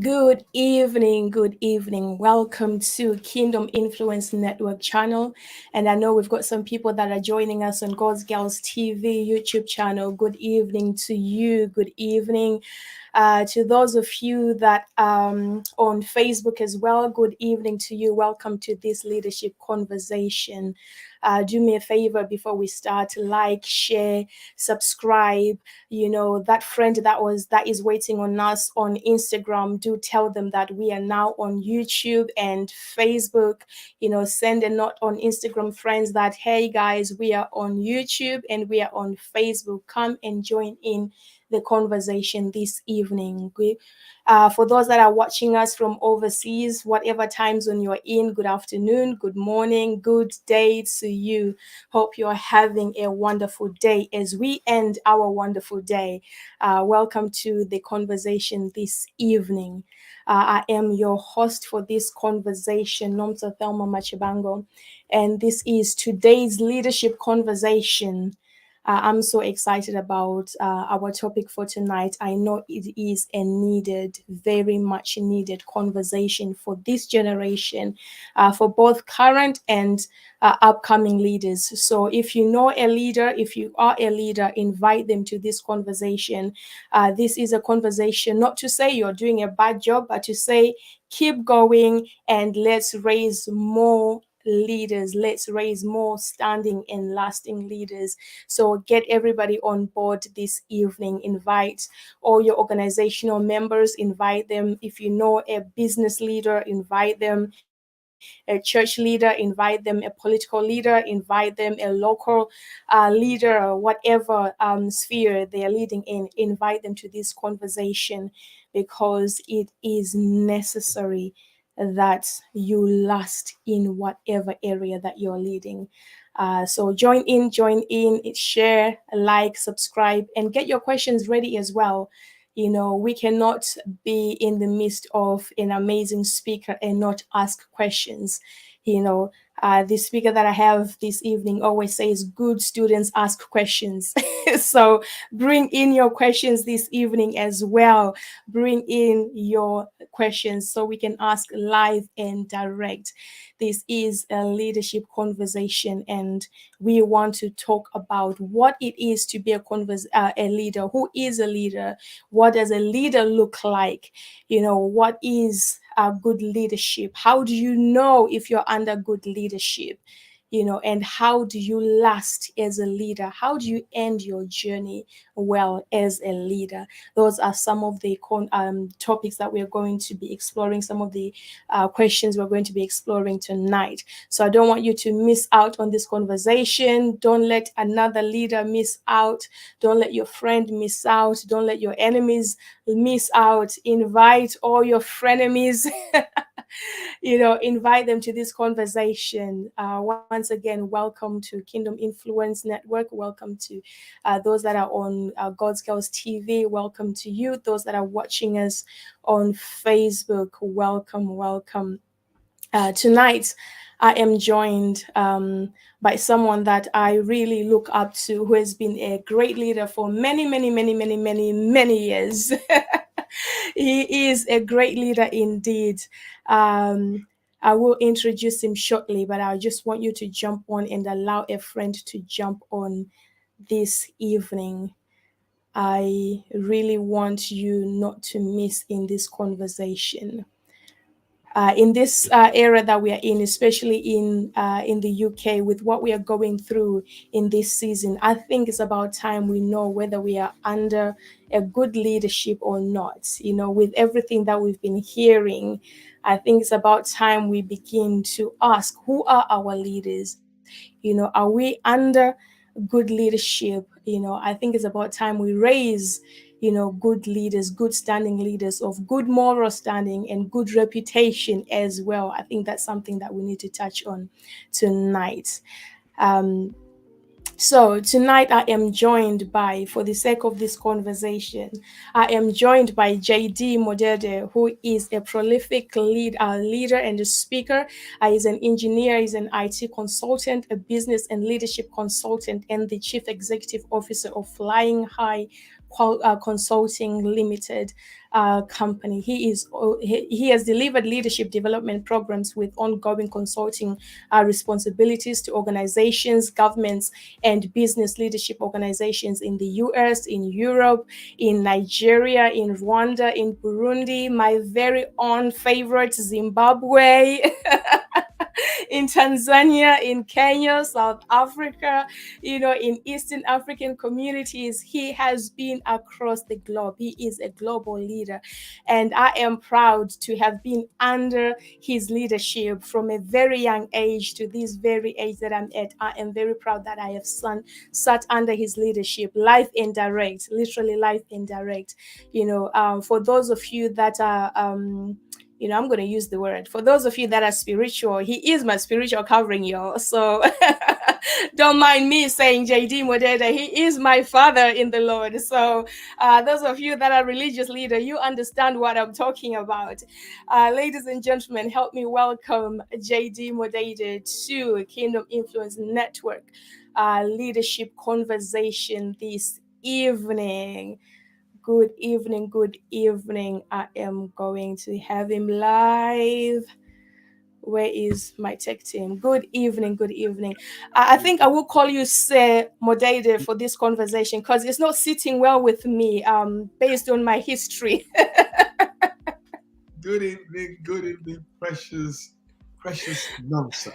Good evening, good evening. Welcome to Kingdom Influence Network channel. And I know we've got some people that are joining us on God's Girls TV YouTube channel. Good evening to you. Good evening. To those of you that on Facebook as well, good evening to you. Welcome to this leadership conversation. Do me a favor before we start, like, share, subscribe. That friend that is waiting on us on Instagram, do tell them that we are now on YouTube and Facebook. Send a note on Instagram friends that, hey guys, we are on YouTube and we are on Facebook. Come and join in the conversation this evening. For those that are watching us from overseas, whatever time zone you're in, good afternoon, good morning, good day to you. Hope you're having a wonderful day as we end our wonderful day. Welcome to the conversation this evening. I am your host for this conversation, Nomsa Thelma Machibango, and this is today's leadership conversation. I'm so excited about our topic for tonight. I know it is a needed, very much needed conversation for this generation, for both current and upcoming leaders. So if you know a leader, if you are a leader, invite them to this conversation. This is a conversation not to say you're doing a bad job, but to say keep going and let's raise more leaders. Let's raise more standing and lasting leaders. So get everybody on board this evening. Invite all your organizational members, invite them. If you know a business leader, invite them. A church leader, invite them. A political leader, invite them. A local leader, or whatever sphere they are leading in, invite them to this conversation because it is necessary that you last in whatever area that you're leading. So join in, share, like, subscribe, and get your questions ready as well. We cannot be in the midst of an amazing speaker and not ask questions. The speaker that I have this evening always says, good students ask questions. So bring in your questions this evening as well. Bring in your questions so we can ask live and direct. This is a leadership conversation, and we want to talk about what it is to be a leader. Who is a leader? What does a leader look like? What is good leadership? How do you know if you're under good leadership? And how do you last as a leader? How do you end your journey well as a leader? Those are some of the topics that we're going to be exploring, some of the questions we're going to be exploring tonight. So I don't want you to miss out on this conversation. Don't let another leader miss out. Don't let your friend miss out. Don't let your enemies miss out. Invite all your frenemies. Invite them to this conversation. Once again, welcome to Kingdom Influence Network. Welcome to those that are on God's Girls TV. Welcome to you. Those that are watching us on Facebook. Welcome. Tonight, I am joined by someone that I really look up to, who has been a great leader for many years. He is a great leader indeed. I will introduce him shortly, but I just want you to jump on and allow a friend to jump on this evening. I really want you not to miss in this conversation. In this era that we are in, especially in the UK, with what we are going through in this season, I think it's about time we know whether we are under a good leadership or not. With everything that we've been hearing, I think it's about time we begin to ask, who are our leaders? Are we under good leadership? I think it's about time we raise good leaders, good standing leaders of good moral standing and good reputation as well. I think that's something that we need to touch on tonight. So tonight I am joined by, for the sake of this conversation, I am joined by JD Modede, who is a prolific leader and a speaker. He's an engineer, he's an IT consultant, a business and leadership consultant, and the chief executive officer of Flying High Consulting Limited company. He has delivered leadership development programs with ongoing consulting responsibilities to organizations, governments, and business leadership organizations in the US, in Europe, in Nigeria, in Rwanda, in Burundi, my very own favorite Zimbabwe. In Tanzania, in Kenya, South Africa, in Eastern African communities. He has been across the globe. He is a global leader. And I am proud to have been under his leadership from a very young age to this very age that I'm at. I am very proud that I have sat under his leadership, live and direct, literally live and direct. For those of you that are I'm going to use the word. For those of you that are spiritual, he is my spiritual covering, y'all. So don't mind me saying JD Modeda, he is my father in the Lord. So those of you that are religious leader, you understand what I'm talking about. Ladies and gentlemen, help me welcome JD Modeda to Kingdom Influence Network leadership conversation this evening. Good evening, good evening. I am going to have him live. Where is my tech team? Good evening, good evening. I think I will call you Sir Modede for this conversation because it's not sitting well with me based on my history. Good evening, precious Nomsa.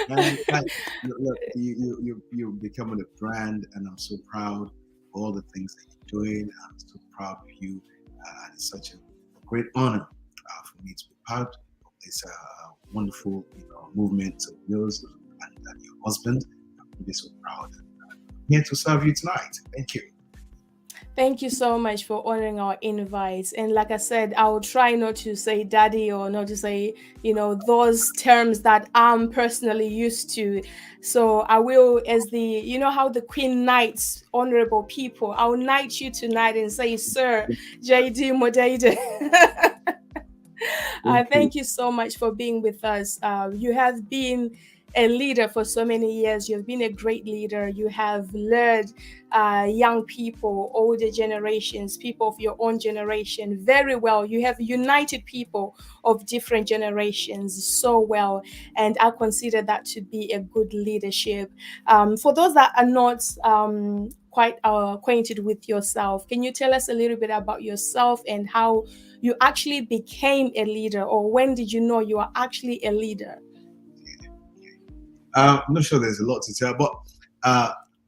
And look, you're becoming a brand, and I'm so proud of all the things that you're doing. I'm so proud of you. It's such a great honor for me to be part of this wonderful, movement of yours and your husband. I'm really so proud. I'm here to serve you tonight. Thank you. Thank you so much for honoring our invites. And like I said, I will try not to say daddy or not to say, those terms that I'm personally used to. So I will, as how the Queen knights honorable people, I'll knight you tonight and say, Sir JD Modede. Thank you so much for being with us. You have been a leader for so many years. You've been a great leader. You have led young people, older generations, people of your own generation very well. You have united people of different generations so well. And I consider that to be a good leadership. For those that are not quite acquainted with yourself, can you tell us a little bit about yourself and how you actually became a leader, or when did you know you are actually a leader? I'm not sure there's a lot to tell, but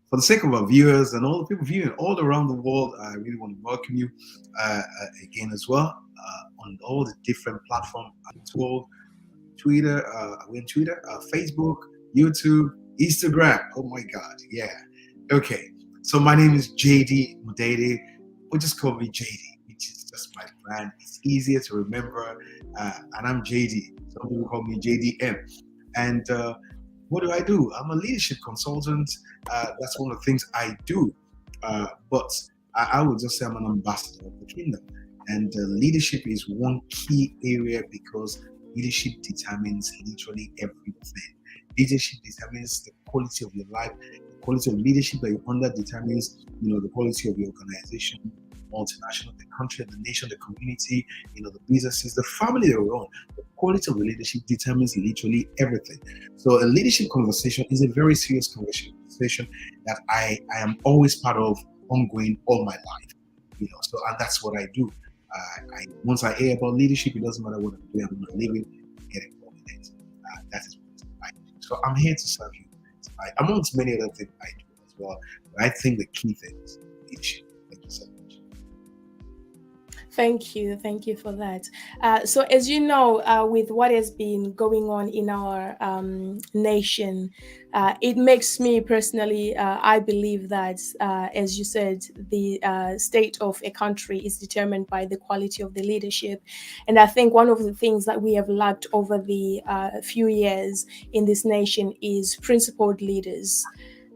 for the sake of our viewers and all the people viewing all around the world, I really want to welcome you again as well on all the different platforms as well. Twitter, we're in Twitter, Facebook, YouTube, Instagram. Oh my God, yeah. Okay, so my name is JD Mudede, or just call me JD, which is just my brand. It's easier to remember, and I'm JD. Some people call me JDM, and what do? I'm a leadership consultant. That's one of the things I do. But I would just say I'm an ambassador of the kingdom. And leadership is one key area because leadership determines literally everything. Leadership determines the quality of your life. The quality of leadership that you're under determines, the quality of your organization, multinational, the country, the nation, the community, the businesses, the family that we're on. The quality of the leadership determines literally everything. So a leadership conversation is a very serious conversation that I am always part of ongoing all my life. So and that's what I do. Once I hear about leadership, it doesn't matter what I'm doing, I'm not living, get involved in it. That is what I do. So I'm here to serve you tonight, amongst many other things I do as well. But I think the key thing is leadership. Thank you so much. Thank you. Thank you for that. So, as you know, with what has been going on in our nation, it makes me personally, I believe that, as you said, the state of a country is determined by the quality of the leadership. And I think one of the things that we have lacked over the few years in this nation is principled leaders.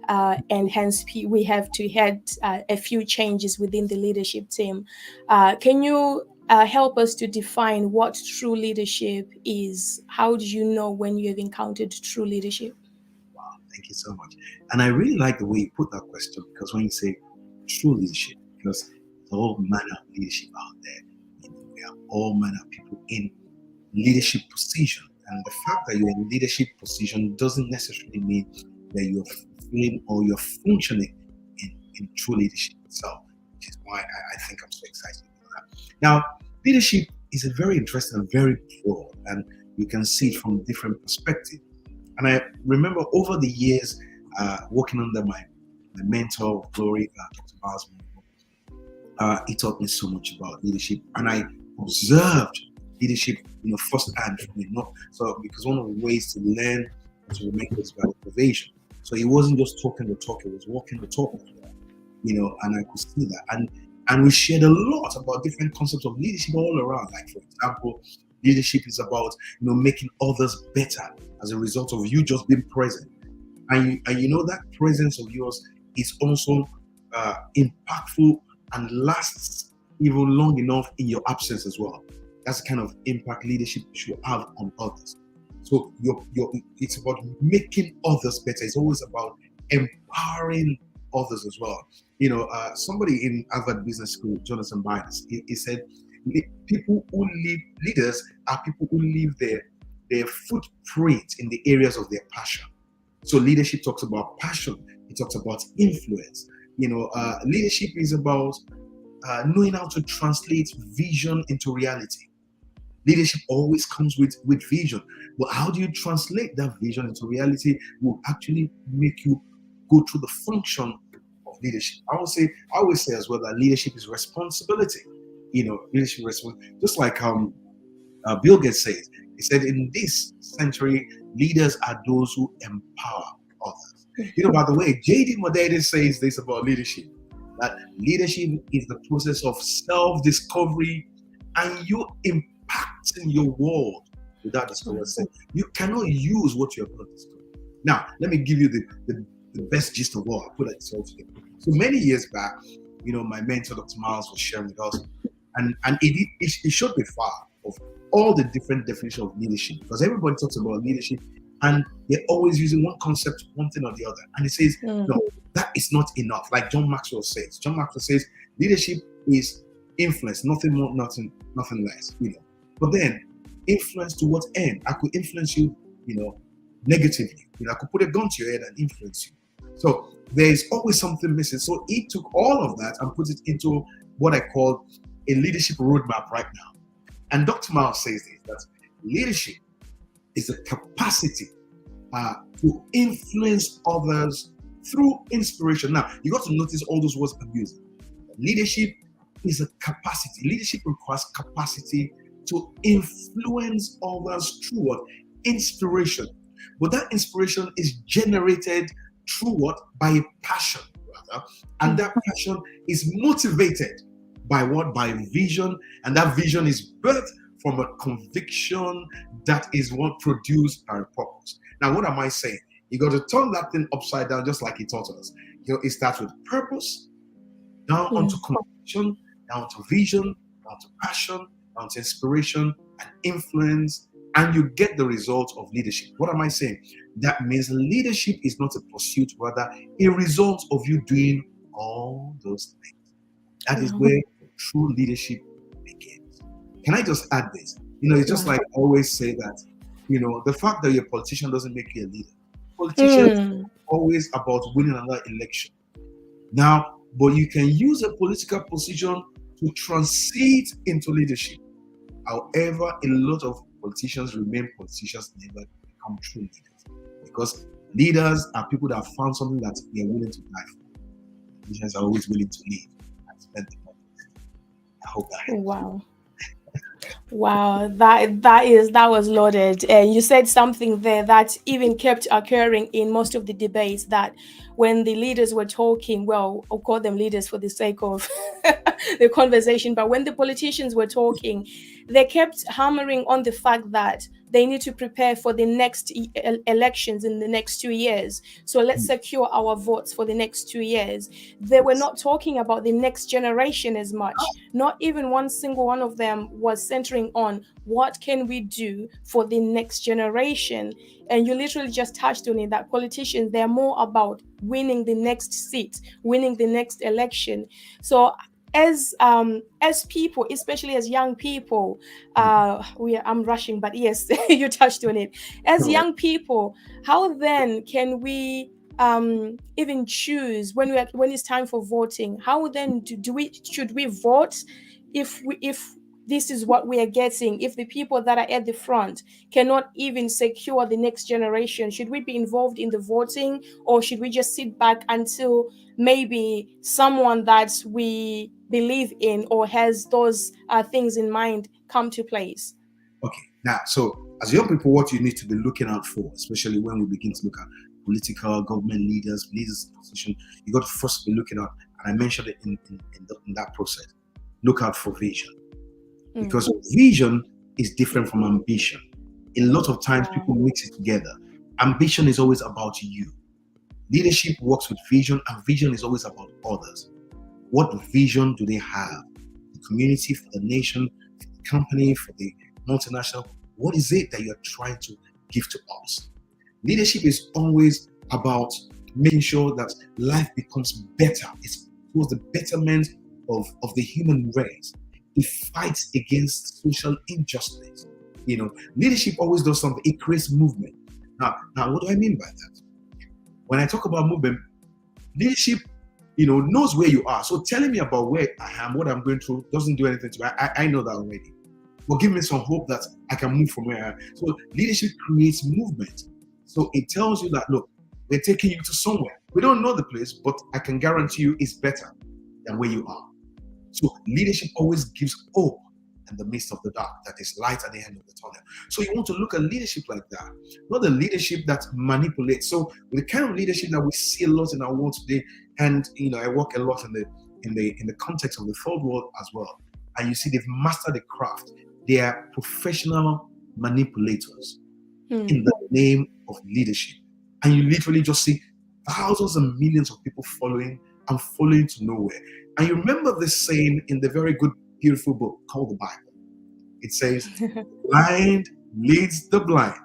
And hence we have to had a few changes within the leadership team. Can you help us to define what true leadership is? How do you know when you have encountered true leadership? Wow, thank you so much. And I really like the way you put that question because when you say true leadership, because there's all manner of leadership out there. We have all manner of people in leadership position. And the fact that you're in leadership position doesn't necessarily mean that you're fulfilling or you're functioning in true leadership itself, which is why I think I'm so excited about that. Now, leadership is a very interesting and very broad, and you can see it from different perspectives. And I remember over the years working under my mentor of glory, Dr. Miles, he taught me so much about leadership, and I observed leadership, firsthand from him. So because one of the ways to learn and to remain is by observation. So he wasn't just talking the talk; he was walking the talk as well. And I could see that, and we shared a lot about different concepts of leadership all around. Like, for example, leadership is about making others better as a result of you just being present, and that presence of yours is also impactful and lasts even long enough in your absence as well. That's the kind of impact leadership should have on others. So it's about making others better. It's always about empowering others as well. Somebody in Harvard Business School, Jonathan Bynes, he said, leaders are people who leave their footprint in the areas of their passion. So leadership talks about passion. It talks about influence. Leadership is about knowing how to translate vision into reality. Leadership always comes with vision, but how do you translate that vision into reality will actually make you go through the function of leadership. I always say as well that leadership is responsibility. Leadership responsibility. Just like Bill Gates says, he said, in this century, leaders are those who empower others. By the way, J.D. Modede says this about leadership, that leadership is the process of self-discovery and you impacting your world without discovering. You cannot use what you have not discovered. Now, let me give you the best gist of all. I'll put it all together. So many years back, my mentor, Dr. Miles, was sharing with us, and it showed me far of all the different definitions of leadership, because everybody talks about leadership and they're always using one concept, one thing or the other. And he says, no, that is not enough. Like John Maxwell says. John Maxwell says leadership is influence, nothing more, nothing less. But then influence to what end? I could influence you, negatively. I could put a gun to your head and influence you. So there's always something missing. So he took all of that and put it into what I call a leadership roadmap right now. And Dr. Miles says this, that leadership is a capacity to influence others through inspiration. Now, you got to notice all those words I'm using. Leadership is a capacity. Leadership requires capacity to influence others through what? Inspiration. But that inspiration is generated through what? By a passion, rather. And that passion is motivated by what? By vision. And that vision is birthed from a conviction that is what produced by a purpose. Now, what am I saying? You got to turn that thing upside down, just like he taught us. It starts with purpose, down onto conviction, down to vision, down to passion, down to inspiration and influence, and you get the result of leadership. What am I saying? That means leadership is not a pursuit, rather a result of you doing all those things. That is where true leadership begins. Can I just add this? It's just like I always say that, the fact that you're a politician doesn't make you a leader. Politicians are always about winning another election. Now, but you can use a political position to transit into leadership. However, a lot of politicians remain politicians, never become true leaders. Because leaders are people that have found something that they are willing to die for. Politicians are always willing to leave and spend the money. I hope that helps. Wow. Wow, that was loaded. And you said something there that even kept occurring in most of the debates, that when the leaders were talking, well, I'll call them leaders for the sake of the conversation, but when the politicians were talking, they kept hammering on the fact that they need to prepare for the next elections in the next 2 years. So let's secure our votes for the next 2 years. They were not talking about the next generation as much. Not even one single one of them was centering on what can we do for the next generation. And you literally just touched on it, that politicians, they're more about winning the next seat, winning the next election. So as people, especially as young people, I'm rushing, but yes, you touched on it. As Correct. young people, how then can we even choose when it's time for voting? How then do we should we vote if this is what we are getting? If the people that are at the front cannot even secure the next generation, should we be involved in the voting, or should we just sit back until maybe someone that we believe in or has those things in mind come to place? Okay. Now, so as young people, what you need to be looking out for, especially when we begin to look at political government leaders in position, you got to first be looking at, and I mentioned it in that process. Look out for vision, because vision is different from ambition. A lot of times Wow. people mix it together. Ambition is always about you. Leadership works with vision, and vision is always about others. What vision do they have? The community, for the nation, for the company, for the multinational? What is it that you're trying to give to us? Leadership is always about making sure that life becomes better. It's towards the betterment of the human race. It fights against social injustice. Leadership always does something. It creates movement. Now, what do I mean by that? When I talk about movement, leadership, knows where you are. So telling me about where I am, what I'm going through, doesn't do anything to me. I know that already. But give me some hope that I can move from where I am. So leadership creates movement. So it tells you that, look, we're taking you to somewhere. We don't know the place, but I can guarantee you it's better than where you are. So leadership always gives hope in the midst of the dark, that is light at the end of the tunnel. So you want to look at leadership like that, not the leadership that manipulates. So the kind of leadership that we see a lot in our world today, and I work a lot in the context of the third world as well. And you see they've mastered the craft. They are professional manipulators in the name of leadership. And you literally just see thousands and millions of people following and following to nowhere. And you remember this saying in the very good, beautiful book called the Bible. It says, blind leads the blind,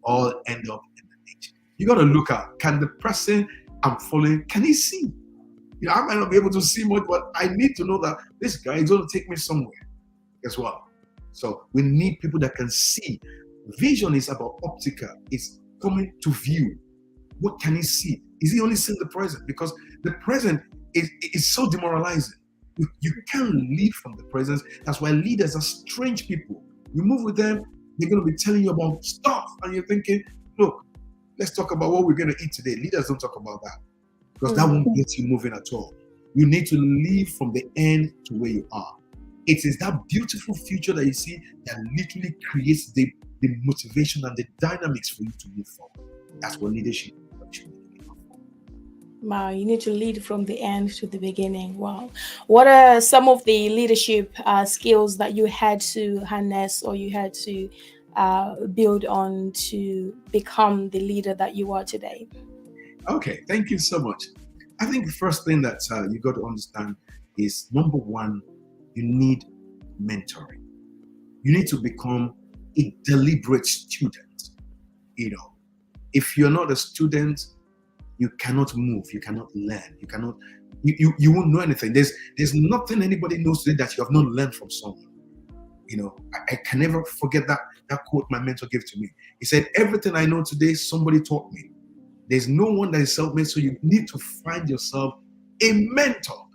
all end up in the ditch. You got to look at, can the person I'm following, can he see? I might not be able to see much, but I need to know that this guy is going to take me somewhere as well. So we need people that can see. Vision is about optical. It's coming to view. What can he see? Is he only seeing the present? Because the present is so demoralizing. You can't live from the present. That's why leaders are strange people. You move with them, they're going to be telling you about stuff, and you're thinking, look, let's talk about what we're going to eat today. Leaders don't talk about that, because that won't get you moving at all. You need to live from the end to where you are. It is that beautiful future that you see that literally creates the motivation and the dynamics for you to move forward. That's what leadership is. Wow, you need to lead from the end to the beginning. Wow. What are some of the leadership skills that you had to harness, or you had to build on to become the leader that you are today? Okay, thank you so much. I think the first thing that you got to understand is, number one, you need mentoring. You need to become a deliberate student. If you're not a student, you cannot move, you cannot learn, you won't know anything. There's nothing anybody knows today that you have not learned from someone. I can never forget that quote my mentor gave to me. He said, everything I know today, somebody taught me. There's no one that is self-made, so you need to find yourself a mentor.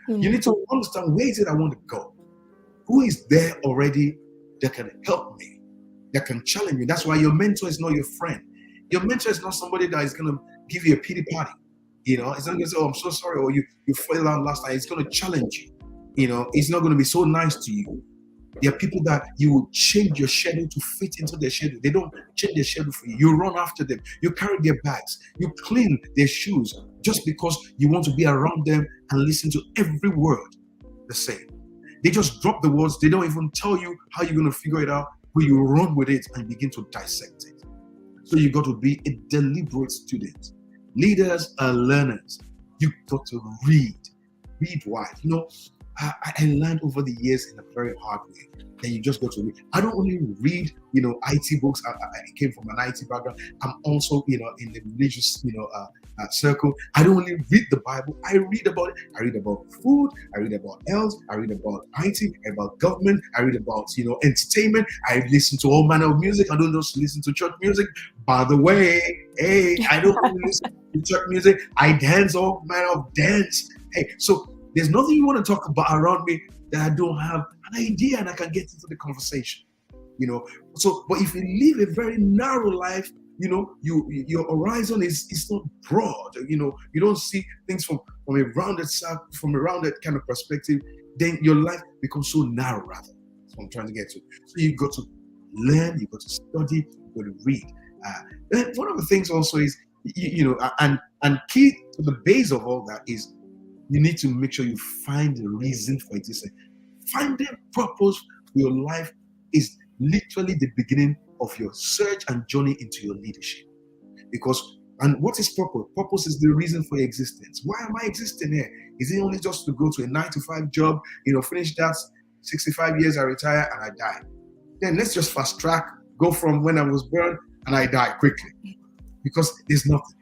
You need to understand, where is it I want to go? Who is there already that can help me, that can challenge me? That's why your mentor is not your friend. Your mentor is not somebody that is going to give you a pity party. It's not going to say, oh, I'm so sorry, or you fell down last night. It's going to challenge you. It's not going to be so nice to you. There are people that you will change your schedule to fit into their schedule. They don't change their schedule for you. You run after them. You carry their bags. You clean their shoes just because you want to be around them and listen to every word they say. They just drop the words. They don't even tell you how you're going to figure it out, but you run with it and begin to dissect it. So you got to be a deliberate student. Leaders are learners. You got to read. Read wide. I learned over the years in a very hard way that you just got to read. I don't only read, IT books. I came from an IT background. I'm also, in the religious, circle. I don't only read the Bible, I read about it. I read about food, I read about health, I read about IT, I read about government, I read about entertainment. I listen to all manner of music. I don't just listen to church music. By the way, hey, I don't only listen to church music, I dance all manner of dance. Hey, so there's nothing you want to talk about around me that I don't have an idea and I can get into the conversation. So but if you live a very narrow life, your horizon is not broad. You don't see things from a rounded kind of perspective. Then your life becomes so narrow, rather. That's what I'm trying to get to. So you got to learn, you got to study, you got to read. And one of the things also is, and key to the base of all that is you need to make sure you find the reason for existence. Finding purpose for your life is literally the beginning of your search and journey into your leadership. And what is purpose? Purpose is the reason for your existence. Why am I existing here? Is it only just to go to a 9-to-5 job, finish that, 65 years, I retire and I die? Then let's just fast track, go from when I was born and I die quickly. Because there's nothing.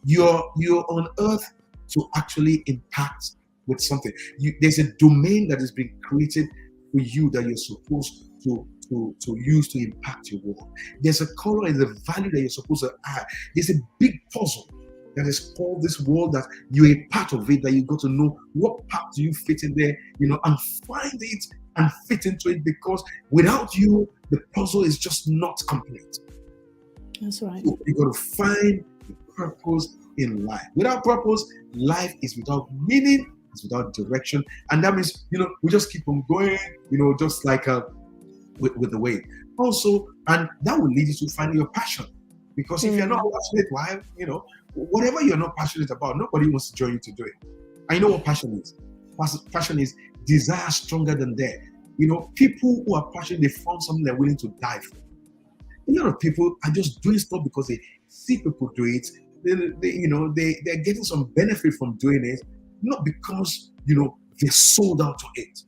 You're on earth to actually impact with something. There's a domain that has been created for you that you're supposed to use to impact your world. There's a color and the value that you're supposed to add. There's a big puzzle that is called this world that you're a part of it, that you got to know what part do you fit in there, and find it and fit into it, because without you, the puzzle is just not complete. That's right. So you got to find the purpose in life. Without purpose, life is without meaning, it's without direction, and that means we just keep on going, just like with the wave. Also, and that will lead you to finding your passion, because if you're not passionate, why whatever you're not passionate about, nobody wants to join you to do it. I know what passion is. Passion is desire stronger than death. People who are passionate, they found something they're willing to die for. A lot of people are just doing stuff because they see people do it. They're getting some benefit from doing it, not because they're sold out to it.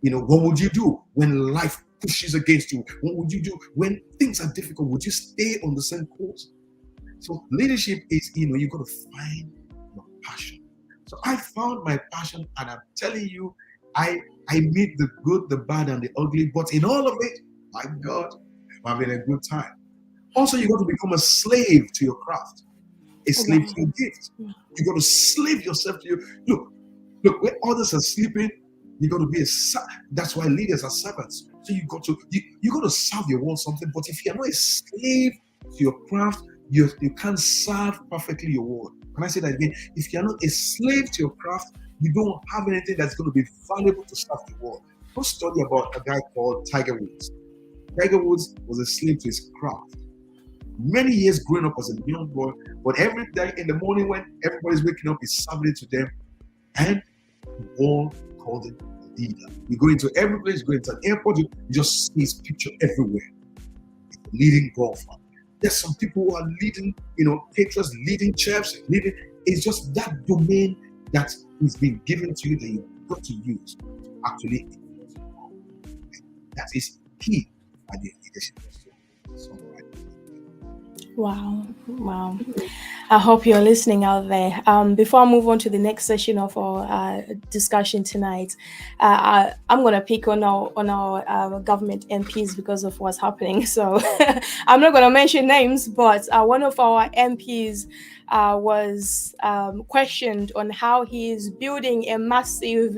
What would you do when life pushes against you? What would you do when things are difficult? Would you stay on the same course? So leadership is, you got to find your passion. So I found my passion, and I'm telling you, I meet the good, the bad, and the ugly, but in all of it, my God, I'm having a good time. Also, you got to become a slave to your craft, a slave to your gift. You got to slave yourself to your look. When others are sleeping, you got to be that's why leaders are servants. So you got to serve your world something. But if you're not a slave to your craft, you can't serve perfectly your world. Can I say that again? If you're not a slave to your craft, you don't have anything that's going to be valuable to serve the world. Go study about a guy called Tiger Woods. Tiger Woods was a slave to his craft. Many years growing up as a young boy, but every day in the morning when everybody's waking up, he's serving it to them, and the world called him leader. You go into every place, you go into an airport, you just see his picture everywhere. Leading golfer. There's some people who are leading, patrons, leading chefs, leading. It's just that domain that is being given to you that you've got to use to actually influence the world. That is key for the leadership. Wow. I hope you're listening out there. Before I move on to the next session of our discussion tonight, I'm going to pick on our government MPs because of what's happening. So I'm not going to mention names, but one of our MPs was questioned on how he is building a massive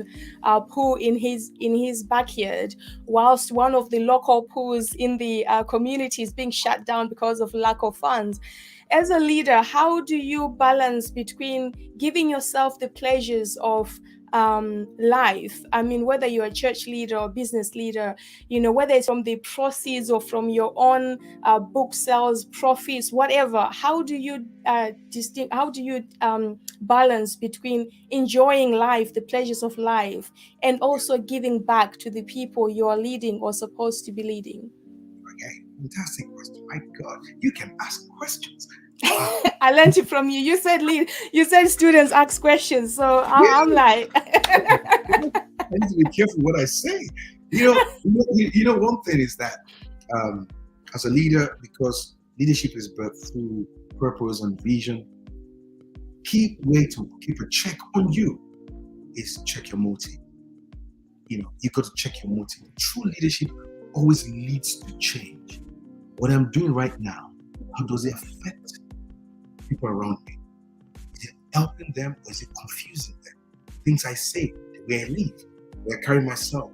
pool in his backyard, whilst one of the local pools in the community is being shut down because of lack of funds. As a leader, how do you balance between giving yourself the pleasures of life? I mean, whether you're a church leader or business leader, whether it's from the proceeds or from your own book sales, profits, whatever. How do you balance between enjoying life, the pleasures of life, and also giving back to the people you are leading or supposed to be leading? Okay, fantastic question. My God, you can ask questions. I learned it from you. You said students ask questions, so I'm like, I need to be careful what I say. One thing is that as a leader, because leadership is birthed through purpose and vision, key way to keep a check on you is check your motive. You got to check your motive. True leadership always leads to change. What I'm doing right now, how does it affect people around me? Is it helping them or is it confusing them? Things I say, the way I live, the way I carry myself,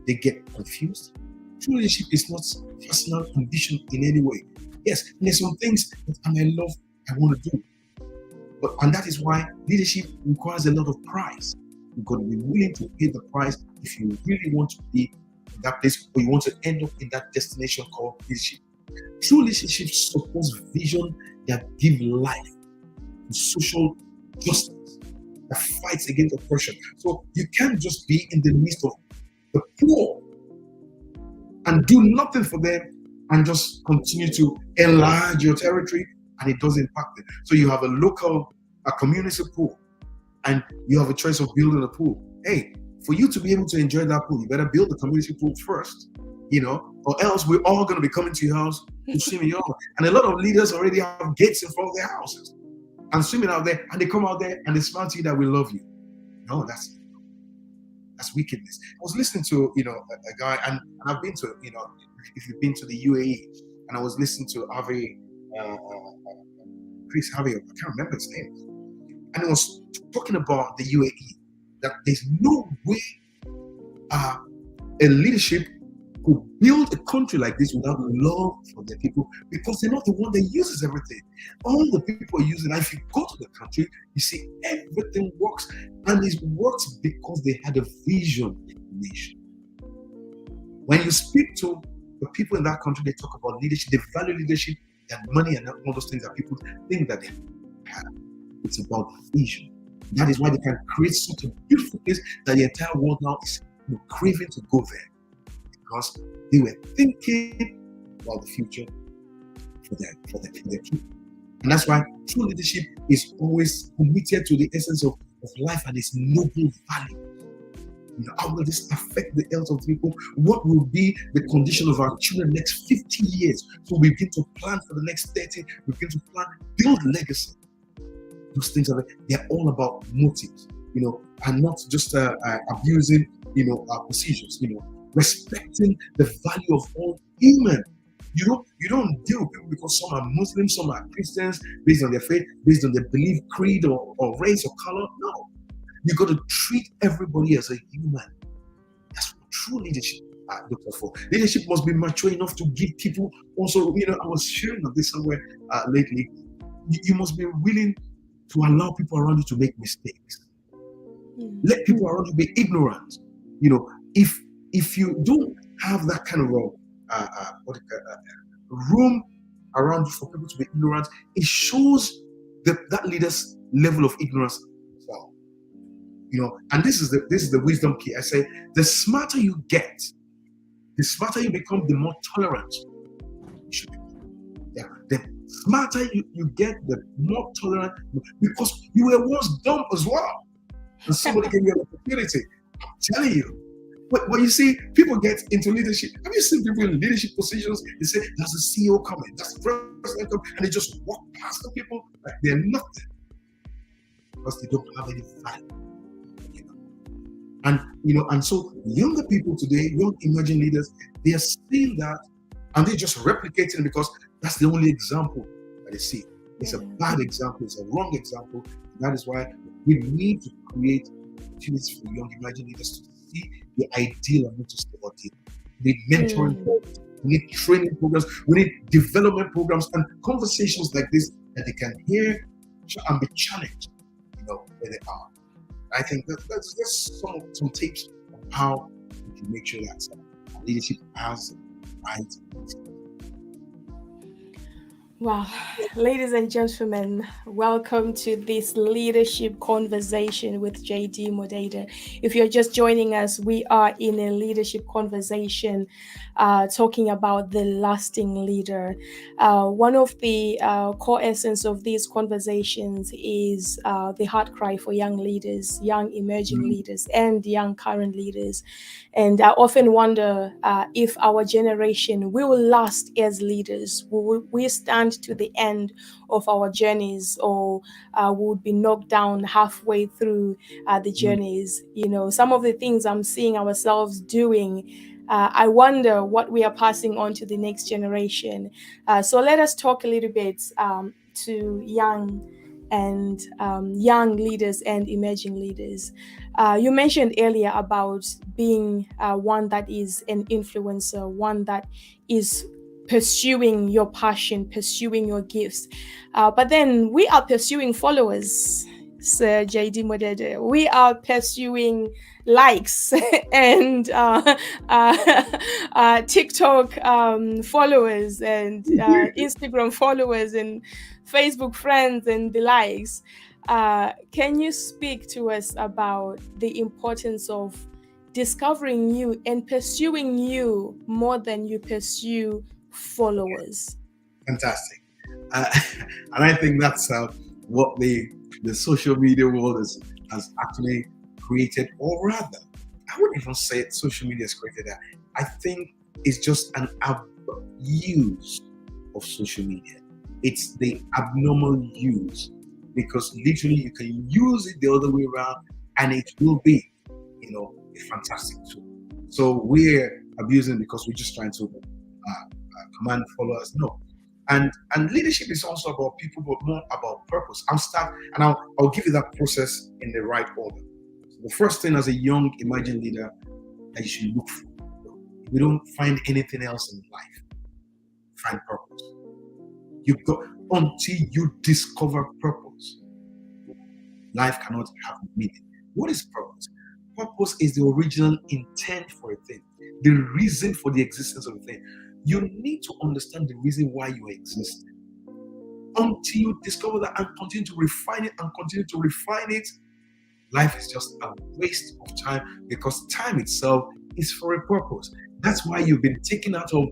they get confused. True leadership is not personal ambition in any way. Yes, there's some things that I love, I want to do. And that is why leadership requires a lot of price. You've got to be willing to pay the price if you really want to be in that place or you want to end up in that destination called leadership. True relationships support vision that give life to social justice, that fights against oppression. So you can't just be in the midst of the poor and do nothing for them and just continue to enlarge your territory and it doesn't impact them. So you have a community pool and you have a choice of building a pool. Hey, for you to be able to enjoy that pool, you better build the community pool first, or else we're all going to be coming to your house to swim in your house. And a lot of leaders already have gates in front of their houses and swimming out there, and they come out there and they smile to you that we love you. No, that's wickedness. I was listening to, a guy, and I've been to, if you've been to the UAE, and I was listening to Chris Harvey, I can't remember his name, and he was talking about the UAE, that there's no way a leadership could build a country like this without love for their people, because they're not the one that uses everything. All the people are using. And if you go to the country, you see everything works, and it works because they had a vision in the nation. When you speak to the people in that country, they talk about leadership, they value leadership, and money, and all those things that people think that they have. It's about vision. That is why they can create such a beautiful place that the entire world now is craving to go there. Because they were thinking about the future for their people. And that's why true leadership is always committed to the essence of life and its noble value. How will this affect the health of people? What will be the condition of our children next 50 years? So we begin to plan for the next 30, we begin to plan, build legacy. Those things they're all about motives, and not just abusing, our positions, respecting the value of all human. You don't deal with people because some are Muslims, some are Christians, based on their faith, based on their belief, creed, or race or color. No. You got to treat everybody as a human. That's what true leadership looks for. Leadership must be mature enough to give people also, I was sharing of this somewhere lately. You must be willing to allow people around you to make mistakes. Let people around you be ignorant. If you don't have that kind of room around you for people to be ignorant, it shows that leader's level of ignorance as well. And this is the wisdom key. I say the smarter you get, the smarter you become, the more tolerant you should be. Yeah, the smarter you get, the more tolerant, because you were once dumb as well, and somebody gave you an opportunity. I'm telling you. But you see, people get into leadership. Have you seen people in leadership positions? They say, "There's a CEO coming, that's the president coming," and they just walk past the people like they're nothing because they don't have any value. And so younger people today, young emerging leaders, they are seeing that, and they're just replicating it because that's the only example that they see. It's a bad example. It's a wrong example. That is why we need to create opportunities for young emerging leaders to see the ideal and not just the ideal. We need mentoring programs, we need training programs, we need development programs, and conversations like this that they can hear and be challenged, where they are. I think that's just some tips on how we can make sure that leadership has the right. Wow, ladies and gentlemen, welcome to this leadership conversation with JD Modeda. If you're just joining us, we are in a leadership conversation talking about the lasting leader. One of the core essence of these conversations is the heart cry for young leaders, young emerging leaders, and young current leaders. And I often wonder if our generation will last as leaders. Will we stand to the end of our journeys, or we would be knocked down halfway through the journeys. You know, some of the things I'm seeing ourselves doing, I wonder what we are passing on to the next generation. So let us talk a little bit to young leaders and emerging leaders. You mentioned earlier about being one that is an influencer, one that is pursuing your passion, pursuing your gifts. But then we are pursuing followers, Sir JD Modede. We are pursuing likes and TikTok followers and Instagram followers and Facebook friends and the likes. Can you speak to us about the importance of discovering you and pursuing you more than you pursue followers? Fantastic. And I think that's what the social media world has actually created, or rather, I wouldn't even say social media has created that. I think it's just an abuse of social media. It's the abnormal use, because literally you can use it the other way around and it will be, a fantastic tool. So we're abusing because we're just trying to command followers. No. And leadership is also about people, but more about purpose. I'll give you that process in the right order. So the first thing as a young emerging leader that you should look for, if you don't find anything else in life, find purpose. Until you discover purpose, life cannot have meaning. What is purpose? Purpose is the original intent for a thing, the reason for the existence of a thing. You need to understand the reason why you exist. Until you discover that and continue to refine it, life is just a waste of time, because time itself is for a purpose. That's why you've been taken out of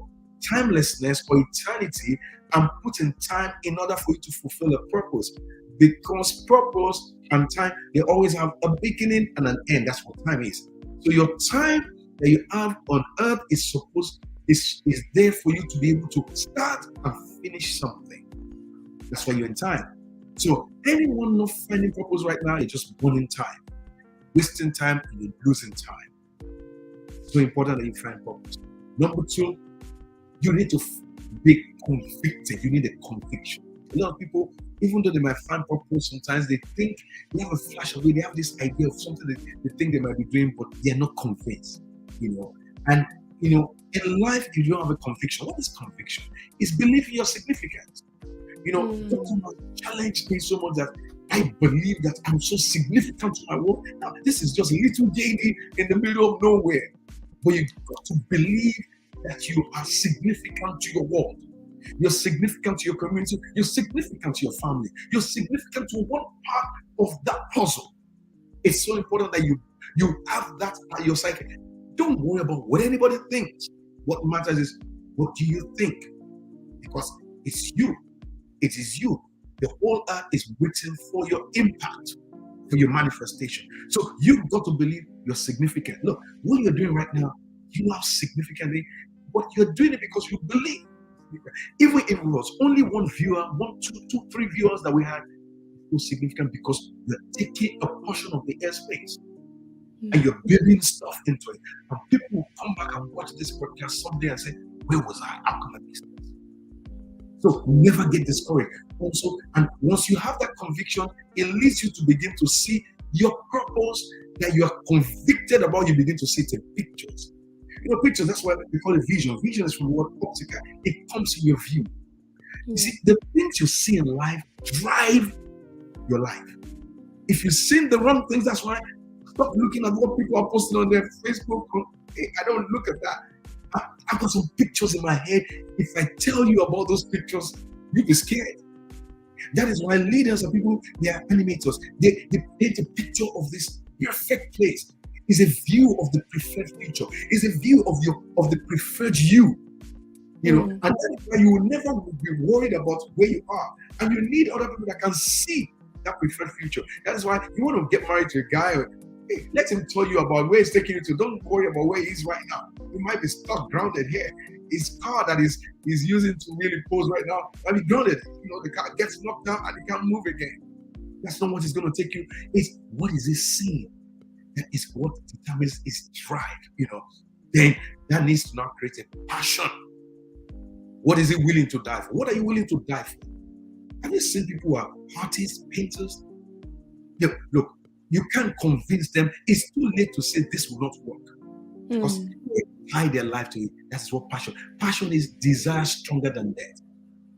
timelessness or eternity and put in time in order for you to fulfill a purpose. Because purpose and time, they always have a beginning and an end. That's what time is. So your time that you have on earth is there for you to be able to start and finish something. That's why you're in time. So anyone not finding purpose right now, you're just burning time, wasting time, and you're losing time. So important that you find purpose. Number two, you need to be convicted. You need a conviction. A lot of people, even though they might find purpose, sometimes they think they have a flash of it. They have this idea of something that they think they might be doing, but they're not convinced. And in life, if you don't have a conviction, what is conviction? It's believing you're significant. That challenged me so much that I believe that I'm so significant to my world. Now, this is just a little JD in the middle of nowhere. But you've got to believe that you are significant to your world. You're significant to your community. You're significant to your family. You're significant to one part of that puzzle. It's so important that you have that at your psyche. Don't worry about what anybody thinks. What matters is, what do you think? Because it's you. It is you. The whole earth is waiting for your impact, for your manifestation. So you've got to believe you're significant. Look, what you're doing right now, you are significant, but you're doing it because you believe. Even if it was only one viewer, two, three viewers that we had, it was significant because you're taking a portion of the airspace and you're building stuff into it. And people will come back and watch this podcast someday and say, where was I? How come I missed this? So never get discouraged. Also, and once you have that conviction, it leads you to begin to see your purpose that you are convicted about. You begin to see it in pictures. Pictures, that's why we call it vision. Vision is from the word optica. It comes in your view. You see, the things you see in life drive your life. If you see the wrong things, that's why stop looking at what people are posting on their Facebook. I don't look at that. I've got some pictures in my head. If I tell you about those pictures, you'll be scared. That is why leaders and people, they are animators. They paint a picture of this perfect place. It's a view of the preferred future. It's a view of the preferred you. And that is why you will never be worried about where you are. And you need other people that can see that preferred future. That is why you want to get married to a guy, Hey, let him tell you about where he's taking you to. Don't worry about where he is right now. He might be stuck, grounded here. His car that he's using to really pose right now might be grounded. The car gets knocked down and he can't move again. That's not what he's going to take you. It's what is he seeing? That is what determines his drive. Then that needs to now create a passion. What is he willing to die for? What are you willing to die for? Have you seen people who are artists, painters? Yeah, look, you can't convince them. It's too late to say this will not work. Because they tie their life to it. That's what passion. Passion is desire stronger than death.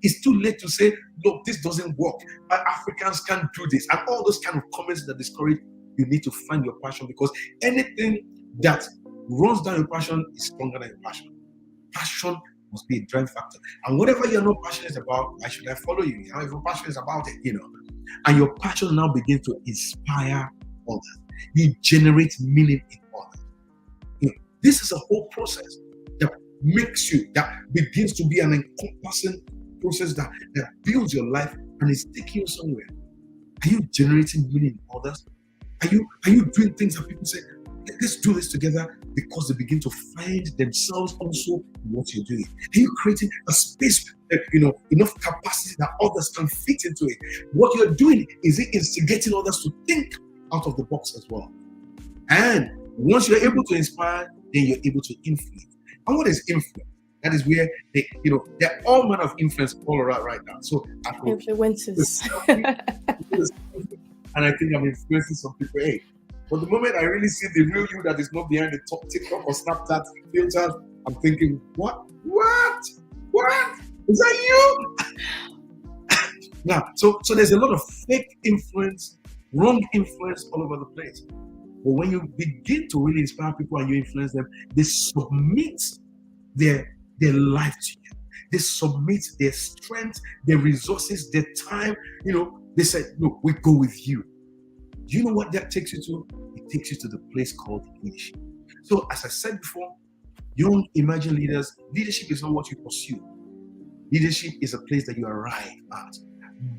It's too late to say, look, this doesn't work. Africans can't do this. And all those kind of comments that discourage, you need to find your passion, because anything that runs down your passion is stronger than your passion. Passion must be a driving factor. And whatever you're not passionate about, why should I follow you? If you're passionate about it, And your passion now begins to inspire others. You generate meaning in others. This is a whole process that begins to be an encompassing process that builds your life and is taking you somewhere. Are you generating meaning in others? Are you doing things that people say, let's do this together, because they begin to find themselves also in what you're doing? Are you creating a space, enough capacity that others can fit into it? What you're doing is it instigating others to think out of the box as well. And once you're able to inspire, then you're able to influence. And what is influence? That is where there are all manner of influence all around right now. So influences. And I think I'm influencing some people. Hey, but the moment I really see the real you that is not behind the top TikTok or Snapchat filters, I'm thinking, what? Is that you? Now, so there's a lot of fake influence, wrong influence all over the place. But when you begin to really inspire people and you influence them, they submit their life to you. They submit their strength, their resources, their time. They say, look, we go with you. Do you know what that takes you to? It takes you to the place called leadership. So as I said before, young emerging leaders, leadership is not what you pursue. Leadership is a place that you arrive at.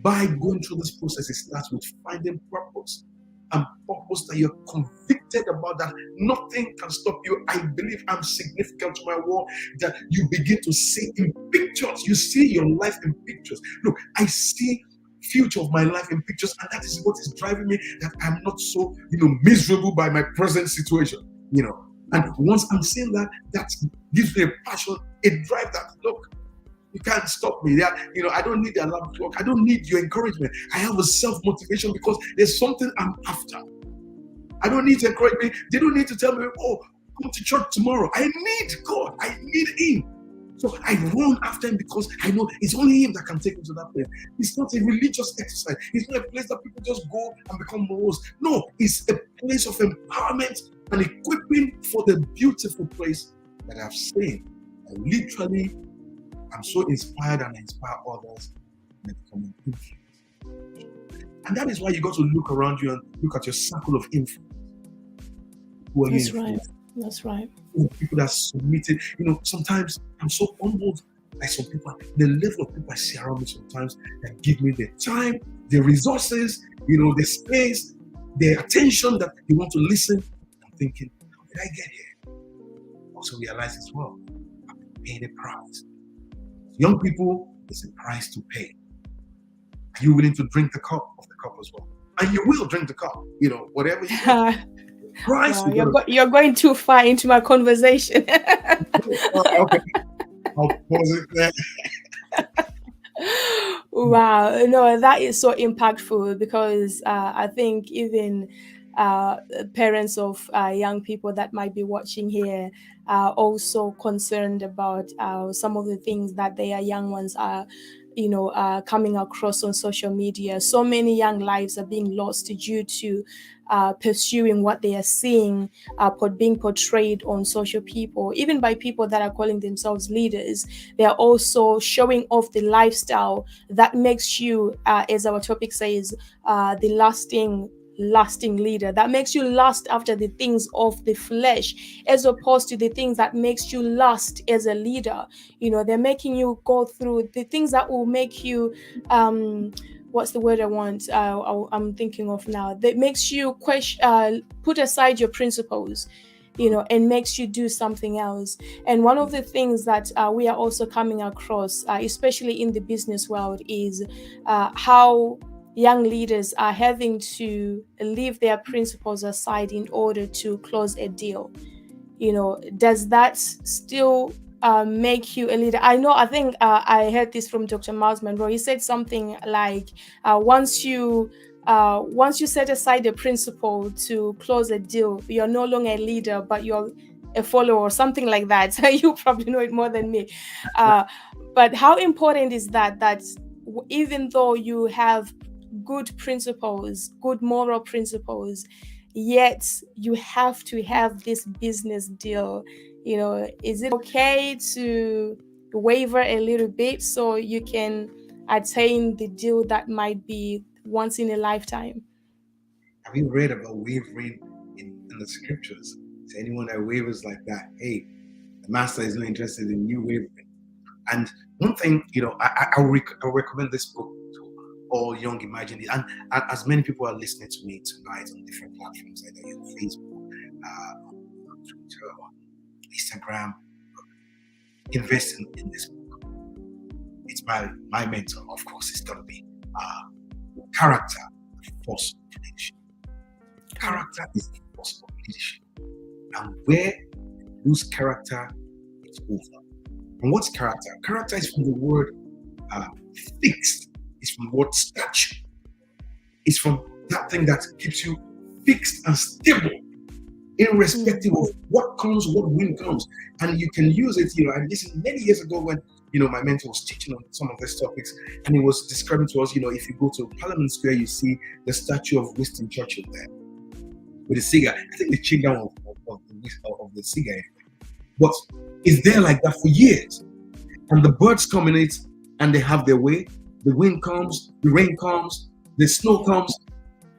By going through this process, it starts with finding purpose. And purpose that you're convicted about, that nothing can stop you. I believe I'm significant to my world. That you begin to see in pictures. You see your life in pictures. Look, I see future of my life in pictures, and that is what is driving me, that I'm not so miserable by my present situation. And once I'm seeing that gives me a passion, a drive that, look, you can't stop me. I don't need the alarm clock. I don't need your encouragement. I have a self-motivation because there's something I'm after. I don't need to encourage me. They don't need to tell me, oh, come to church tomorrow. I need God. I need Him. So I run after Him because I know it's only Him that can take me to that place. It's not a religious exercise. It's not a place that people just go and become morals. No, it's a place of empowerment and equipping for the beautiful place that I've seen. I'm so inspired and I inspire others and become an influence. And that is why you got to look around you and look at your circle of influence. Who are you influencing? That's right. People that submitted. Sometimes I'm so humbled by some people. The level of people I see around me sometimes that give me the time, the resources, the space, the attention that they want to listen. I'm thinking, how did I get here? Also realize as well, I've been paying a price. Young people, it's a price to pay. Are you willing to drink the cup of the cup as well? And you will drink the cup, whatever you do. Price. Wow, you're going too far into my conversation. Okay. I'll pause it there. Wow, no, that is so impactful, because I think even parents of young people that might be watching here are also concerned about some of the things that their young ones are coming across on social media. So many young lives are being lost due to pursuing what they are seeing being portrayed on social people, even by people that are calling themselves leaders. They are also showing off the lifestyle that makes you, as our topic says, the lasting lasting leader, that makes you lust after the things of the flesh, as opposed to the things that makes you lust as a leader. They're making you go through the things that will make you what's the word I want? I'm thinking of now. That makes you put aside your principles, and makes you do something else. And one of the things that we are also coming across, especially in the business world, is how young leaders are having to leave their principles aside in order to close a deal. Does that still make you a leader? I think I heard this from Dr. Miles Monroe. He said something like, once you set aside a principle to close a deal, you're no longer a leader, but you're a follower, or something like that. You probably know it more than me. But how important is that even though you have good principles, good moral principles, yet you have to have this business deal? Is it okay to waver a little bit so you can attain the deal that might be once in a lifetime? Have you read about wavering in the scriptures? To anyone that wavers like that, hey, the master is not interested in you wavering. And one thing, I'll recommend this book to all young imagineers. And as many people are listening to me tonight on different platforms, either on Facebook, on Twitter, on Instagram, invest in this book. It's my mentor, of course. It's going to be Character, the Force of Leadership. Character is the force of leadership. And where you lose character, it's over. And what's character? Character is from the word fixed. It's from the word statue. It's from that thing that keeps you fixed and stable, irrespective of what comes, what wind comes. And you can use it, and this is many years ago when, my mentor was teaching on some of these topics, and he was describing to us, if you go to Parliament Square, you see the statue of Winston Churchill there with a cigar. I think they changed down of the cigar. But it's there like that for years. And the birds come in it and they have their way. The wind comes, the rain comes, the snow comes.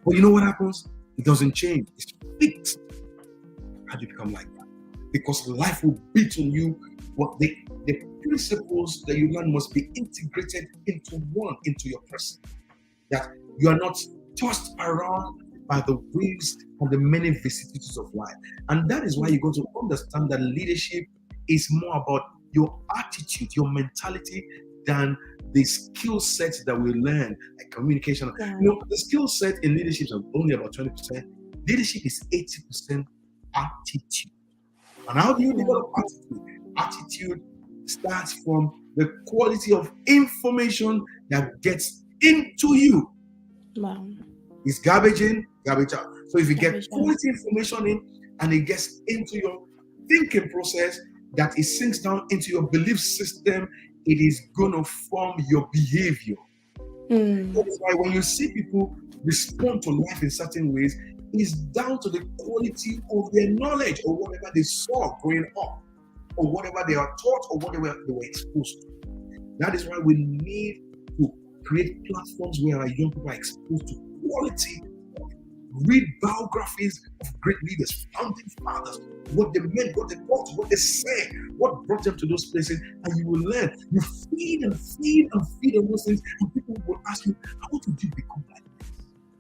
But you know what happens? It doesn't change. It's fixed. How do you become like that? Because life will beat on you. What the principles that you learn must be integrated into your person. That you are not tossed around by the waves and the many vicissitudes of life. And that is why you got to understand that leadership is more about your attitude, your mentality, than the skill sets that we learn, like communication. Yeah. The skill set in leadership is only about 20%. Leadership is 80% attitude. And how do you develop attitude? Attitude starts from the quality of information that gets into you. Wow. It's garbage in, garbage out. So if you get Garbage out. quality information in and it gets into your thinking process, that it sinks down into your belief system, it is going to form your behavior. That's why when you see people respond to life in certain ways, it's down to the quality of their knowledge or whatever they saw growing up, or whatever they are taught, or whatever they were exposed to. That is why we need to create platforms where our young people are exposed to quality. Read biographies of great leaders, founding fathers, what they meant, what they thought, what they said, what brought them to those places, and you will learn. You feed and feed and feed on those things, and people will ask you, how did you become like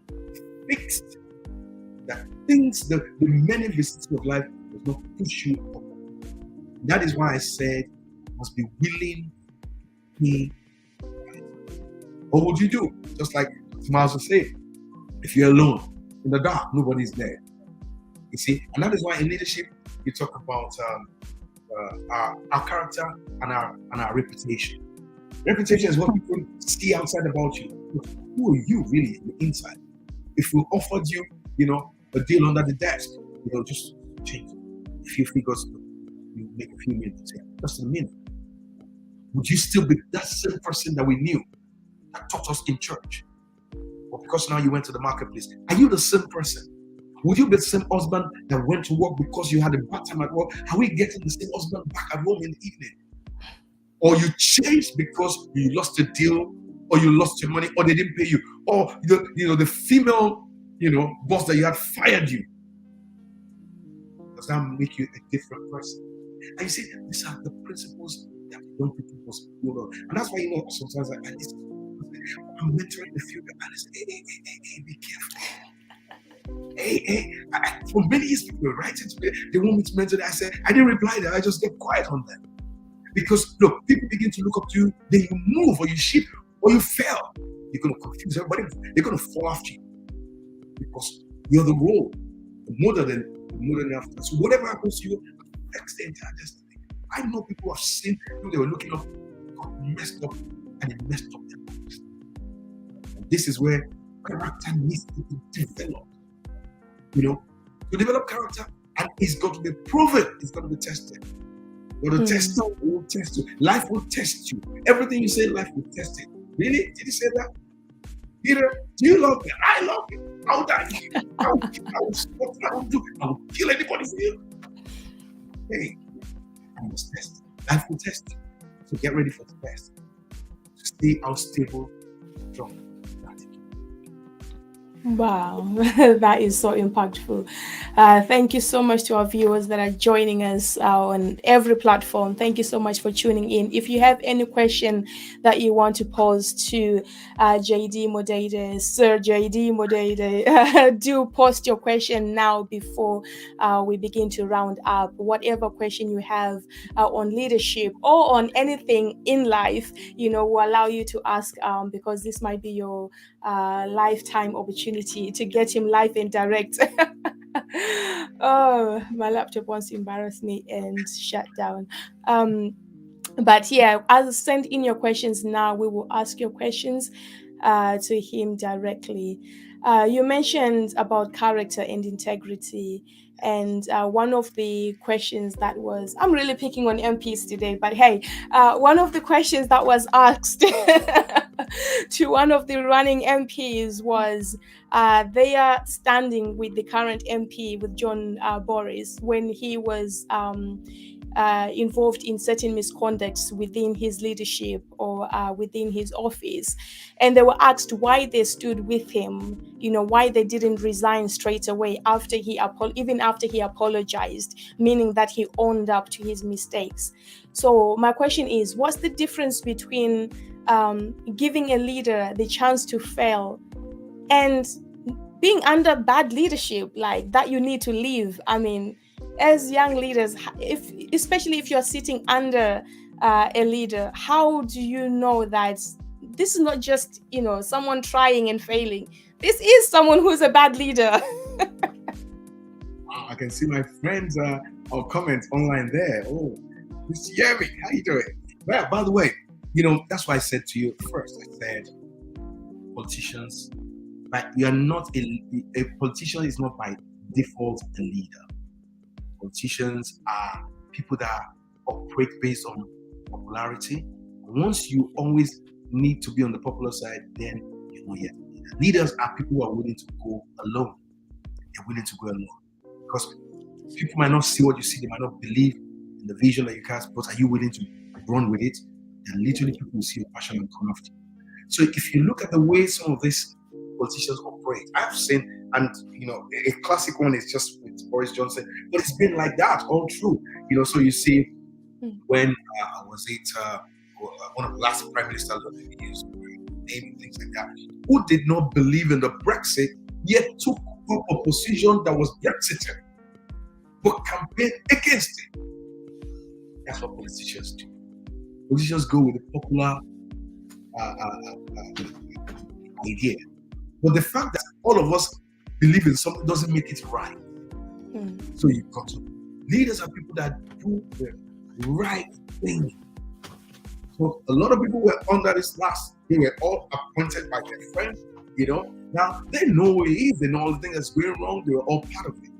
this? Fixed. That things, the many vicissitudes of life does not push you up. That is why I said you must be willing to pay. What would you do? Just like Miles was saying, if you're alone in the dark, nobody's there. You see, and that is why in leadership you talk about our character and our reputation. Reputation is what people see outside about you. Who are you really in the inside? If we offered you, a deal under the desk, just change it. If you figures you make a few minutes, just a minute. Would you still be that same person that we knew, that taught us in church? Or because now you went to the marketplace, are you the same person? Would you be the same husband that went to work because you had a bad time at work? Are we getting the same husband back at home in the evening? Or you changed because you lost a deal, or you lost your money, or they didn't pay you, or the female boss that you had fired you? Does that make you a different person? And you see, these are the principles that young people must build on. And that's why, sometimes I'm mentoring the few guys, and I say, hey, be careful. For many years, people were writing to me, they want me to mentor them. I said, I didn't reply them, I just get quiet on them. Because, look, people begin to look up to you, then you move, or you shift, or you fail. You're going to confuse everybody, they're going to fall after you. Because you're the role, the model after. So whatever happens to you affects the entire destiny. I know people have seen people they were looking up, got messed up, and it messed up their lives. And this is where character needs to be developed. To develop character, and it's got to be proven, it's got to be tested. The test will test you. Life will test you. Everything you say, life will test it. Really? Did you say that? Peter, do you love me? I love you. I will die for you. I will kill anybody for you. Hey, I must test. Life will test you. So get ready for the test. Stay unstable, strong. Wow, that is so impactful. Thank you so much to our viewers that are joining us on every platform. Thank you so much for tuning in. If you have any question that you want to pose to JD Modede, Sir JD Modede, do post your question now before we begin to round up. Whatever question you have on leadership or on anything in life, will allow you to ask because this might be your lifetime opportunity to get him live and direct. Oh, my laptop wants to embarrass me and shut down. But yeah, as send in your questions now, we will ask your questions to him directly. You mentioned about character and integrity. And one of the questions that was, I'm really picking on MPs today, but hey, one of the questions that was asked to one of the running MPs was they are standing with the current MP, with John Boris, when he was involved in certain misconducts within his leadership or within his office. And they were asked why they stood with him, why they didn't resign straight away even after he apologized, meaning that he owned up to his mistakes. So my question is, what's the difference between giving a leader the chance to fail and being under bad leadership like that you need to leave? I mean, as young leaders, especially if you're sitting under a leader, how do you know that this is not just someone trying and failing? This is someone who's a bad leader. I can see my friends or comments online there. Oh, Mr. Yemi, how you doing? Well, by the way, that's why I said to you first. I said, politicians, you are not a politician is not by default a leader. Politicians are people that operate based on popularity. Once you always need to be on the popular side, then you're not yet a leader. Leaders are people who are willing to go alone. They're willing to go alone. Because people might not see what you see, they might not believe in the vision that you cast, but are you willing to run with it? And literally people will see your passion and come after you. So if you look at the way some of these politicians operate, I've seen, and a classic one is just with Boris Johnson, but it's been like that all through. So you see when one of the last prime ministers of the news, name and things like that, who did not believe in the Brexit, yet took up a position that was Brexited, but campaigned against it. That's what politicians do. Politicians go with the popular idea. But the fact that all of us believe in something doesn't make it right. So you've got to. Leaders are people that do the right thing. So a lot of people were under this last. They were all appointed by their friends, Now they know what it is. They know all the things that's going wrong. They were all part of it.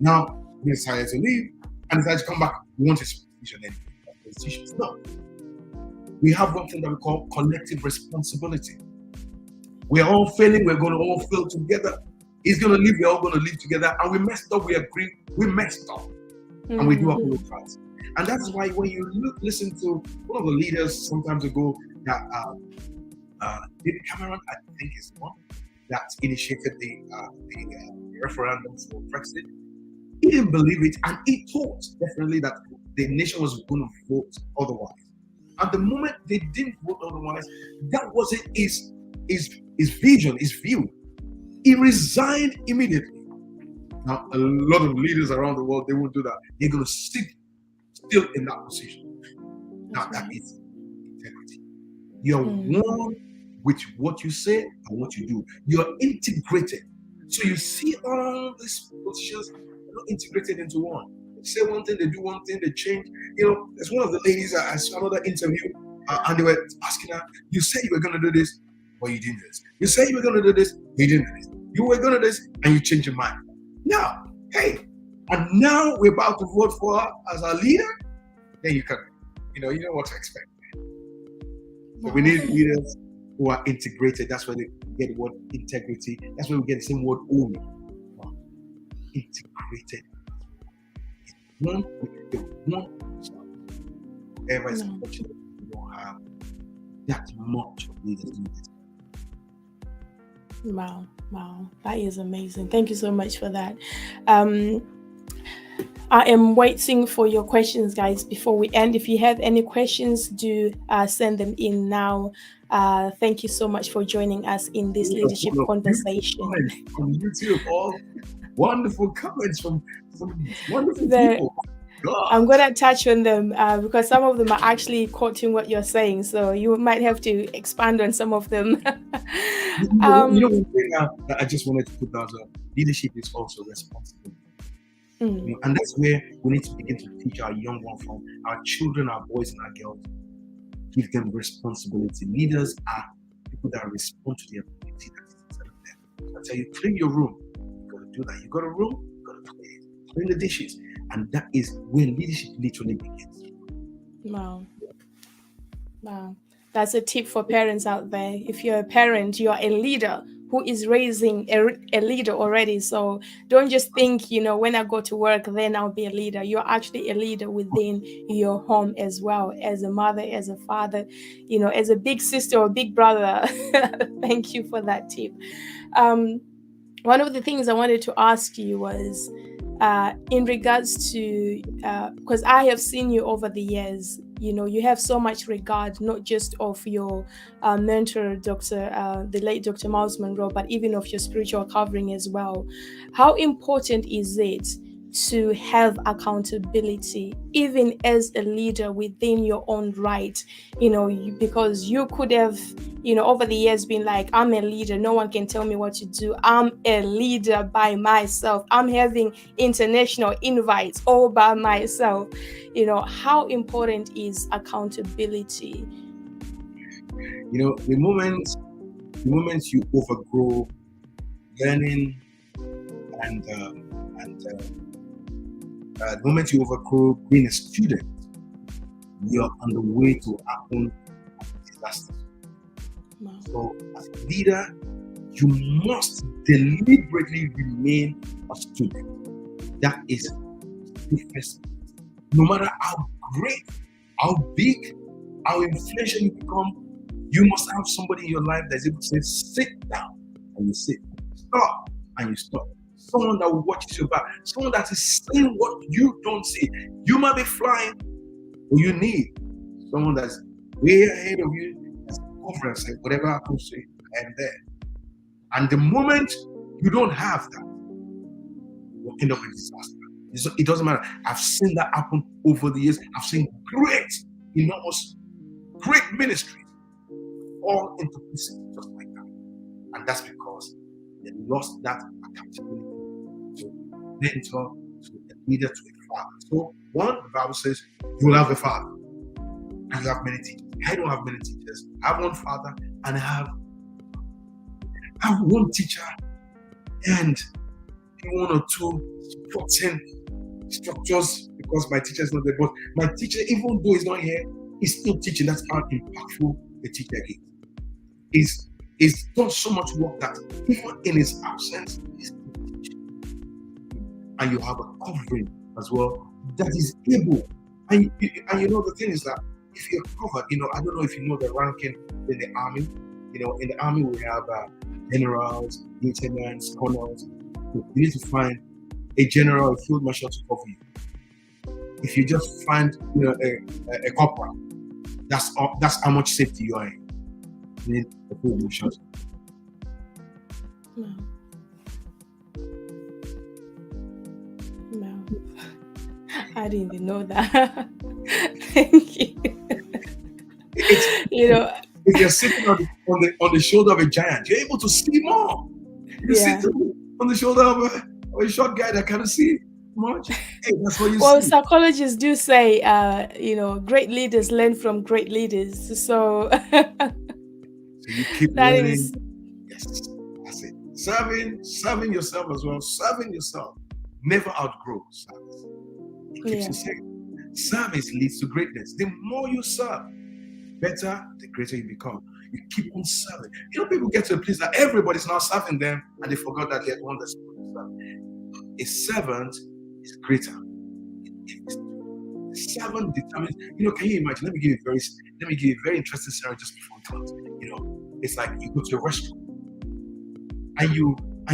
Now they decided to leave and decided to come back. We want his position anyway. Politicians. No. We have one thing that we call collective responsibility. We're all failing, we're going to all fail together. He's going to leave, we're all going to live together. And we messed up, we agree, we messed up. And we do apologize. And that's why when you listen to one of the leaders some time ago, that David Cameron, I think is one, that initiated the referendum for Brexit. He didn't believe it, and he thought definitely that the nation was going to vote otherwise. At the moment they didn't vote otherwise, that wasn't his vision, his view. He resigned immediately. Now, a lot of leaders around the world, they won't do that. They're going to sit still in that position. Now, that is integrity. You're one with what you say and what you do. You're integrated. So you see all these positions not integrated into one. They say one thing, they do one thing, they change. There's one of the ladies I saw another interview, and they were asking her, you said you were going to do this, but you didn't do this. You said you were going to do this, you didn't do this. You were going to do this, and you changed your mind. Now, hey, and now we're about to vote for her as our leader, then you know what to expect. So we need leaders who are integrated. That's where they get the word integrity. That's where we get the same word only. Integrated. One with the one. Whoever is fortunate, you don't have that much of leaders needed. Wow, that is amazing. Thank you so much for that. I am waiting for your questions, guys, before we end. If you have any questions, do send them in now. Thank you so much for joining us in this leadership conversation. On YouTube, all wonderful comments from wonderful people. God. I'm going to touch on them because some of them are actually quoting what you're saying, so you might have to expand on some of them. One thing that I just wanted to put down, leadership is also responsibility. And that's where we need to begin to teach our young ones from, our children, our boys and our girls. Give them responsibility. Leaders are people that respond to the ability that is inside of them. I tell you, clean your room. You got to do that. You got a room, you got to clean the dishes. And that is where leadership literally begins. Wow. That's a tip for parents out there. If you're a parent, you're a leader who is raising a leader already. So don't just think, when I go to work, then I'll be a leader. You're actually a leader within your home as well, as a mother, as a father, as a big sister or big brother. Thank you for that tip. One of the things I wanted to ask you was, in regards to, because I have seen you over the years, you have so much regard, not just of your mentor, the late Dr. Miles Monroe, but even of your spiritual covering as well. How important is it to have accountability, even as a leader within your own right? Because you could have, over the years been like, I'm a leader, no one can tell me what to do. I'm a leader by myself. I'm having international invites all by myself. How important is accountability? The moment you overgrow learning and the moment you overgrow being a student, you're on the way to happen disaster. Wow. So as a leader, you must deliberately remain a student. That is the first. No matter how great, how big, how influential you become, you must have somebody in your life that's able to say, sit down, and you sit. Stop, and you stop. Someone that watches your back, someone that is saying what you don't see. You might be flying, but you need someone that's way ahead of you, that's covering, saying, whatever happens to you, I am there. And the moment you don't have that, you'll end up in disaster. It doesn't matter. I've seen that happen over the years. I've seen great ministries fall into pieces just like that. And that's because they lost that accountability to mentor, to a leader, to a father. So, one, the Bible says, you will have a father, and you have many teachers. I don't have many teachers. I have one father, and I have one teacher, and one or two supporting structures because my teacher is not there. But my teacher, even though he's not here, is still teaching. That's how impactful the teacher is. He's done so much work that even in his absence, he's still teaching. And you have a covering as well that is able. And the thing is that if you're covered, I don't know if you know the ranking in the army. In the army we have generals, lieutenants, colonels. You need to find a general, a field marshal to cover you. If you just find a corporal, that's how much safety you are in. You need a field marshal. No. I didn't even know that. Thank you. If you're sitting on the shoulder of a giant, you're able to see more. You sit on the shoulder of a short guy that cannot see much. Hey, that's what you see. Well, psychologists do say, great leaders learn from great leaders. So you keep learning. Yes, that's it. Serving yourself as well. Serving yourself. Never outgrow service. It keeps you safe. Service leads to greatness. The more you serve, better, the greater you become. You keep on serving. People get to a place that everybody's now serving them, and they forgot that they're the one that's supposed to serve. A servant is greater. The servant determines. Can you imagine? Let me give you a very interesting scenario just before we close. It's like you go to a restaurant and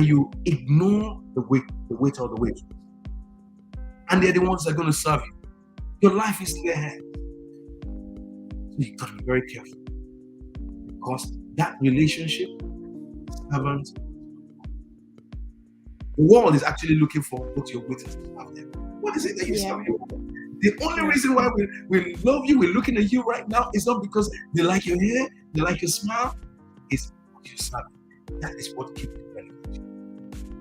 you ignore the waiter or the waitress, and they're the ones that are going to serve you. Your life is in their hands. So you got to be very careful, because that relationship, servant, the world is actually looking for what your waiters have there. What is it that you serve you? The only reason why we love you, we're looking at you right now, is not because they like your hair, they like your smile. It's what you serve. That is what keeps you relevant.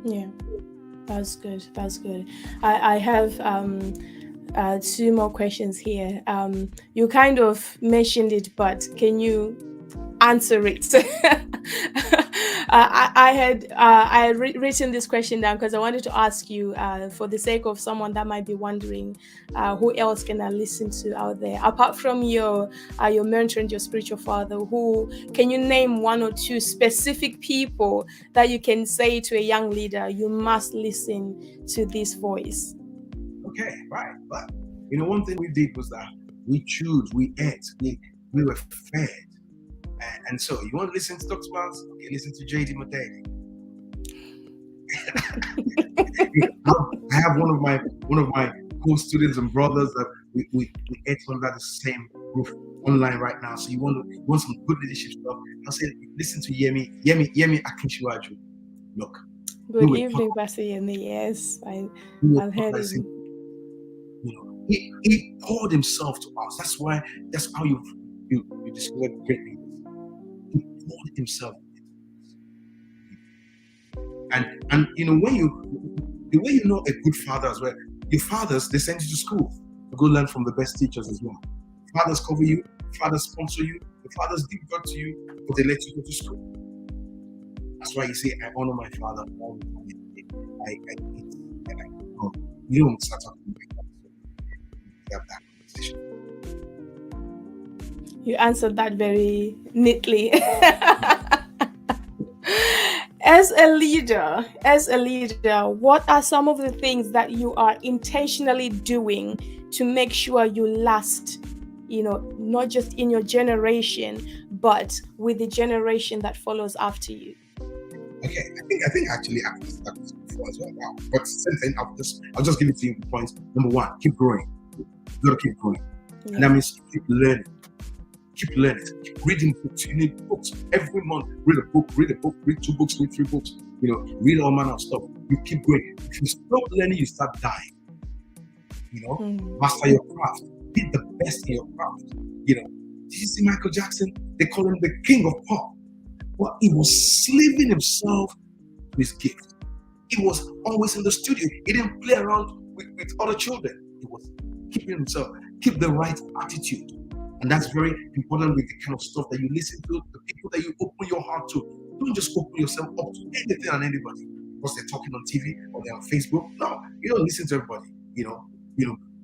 Yeah, that's good. That's good. I have two more questions here. You kind of mentioned it, but can you answer it? I had written this question down because I wanted to ask you, for the sake of someone that might be wondering, who else can I listen to out there apart from your mentor and your spiritual father? Who can you name one or two specific people that you can say to a young leader, you must listen to this voice? Okay, right. But one thing we did was that we ate, we were fed. And so, you want to listen to Dr. Miles? Okay, listen to JD Madadi. I have one of my co-students and brothers that we ate under the same roof online right now. So you want some good leadership stuff? I'll say listen to Yemi Akinshiwaju. Look. Good evening, Pastor Yemi. Yes, I've heard it. He poured himself to us. That's how you discover great leaders. He poured himself. And the way you know a good father as well, your fathers, they send you to school to go learn from the best teachers as well. Fathers cover you, fathers sponsor you, the fathers give God to you, but they let you go to school. That's why you say, I honor my father all the time. You don't start talking about that conversation. You answered that very neatly. As a leader, what are some of the things that you are intentionally doing to make sure you last, not just in your generation, but with the generation that follows after you? Okay, I think actually I've discussed this before as well. Wow. But same thing, I'll just give it to you in points. Number one, keep growing. You gotta keep growing. Yeah. And that means keep learning. Keep learning. Keep reading books. You need books every month. Read a book, read 2 books, read 3 books. Read all manner of stuff. You keep going. If you stop learning, you start dying. Master your craft. Be the best in your craft. Did you see Michael Jackson? They call him the king of pop. Well, he was slaving himself to his gift. He was always in the studio. He didn't play around with other children. He was keeping himself. Keep the right attitude. And that's very important with the kind of stuff that you listen to, the people that you open your heart to. Don't just open yourself up to anything and anybody because they're talking on TV or they're on Facebook. No, you don't listen to everybody.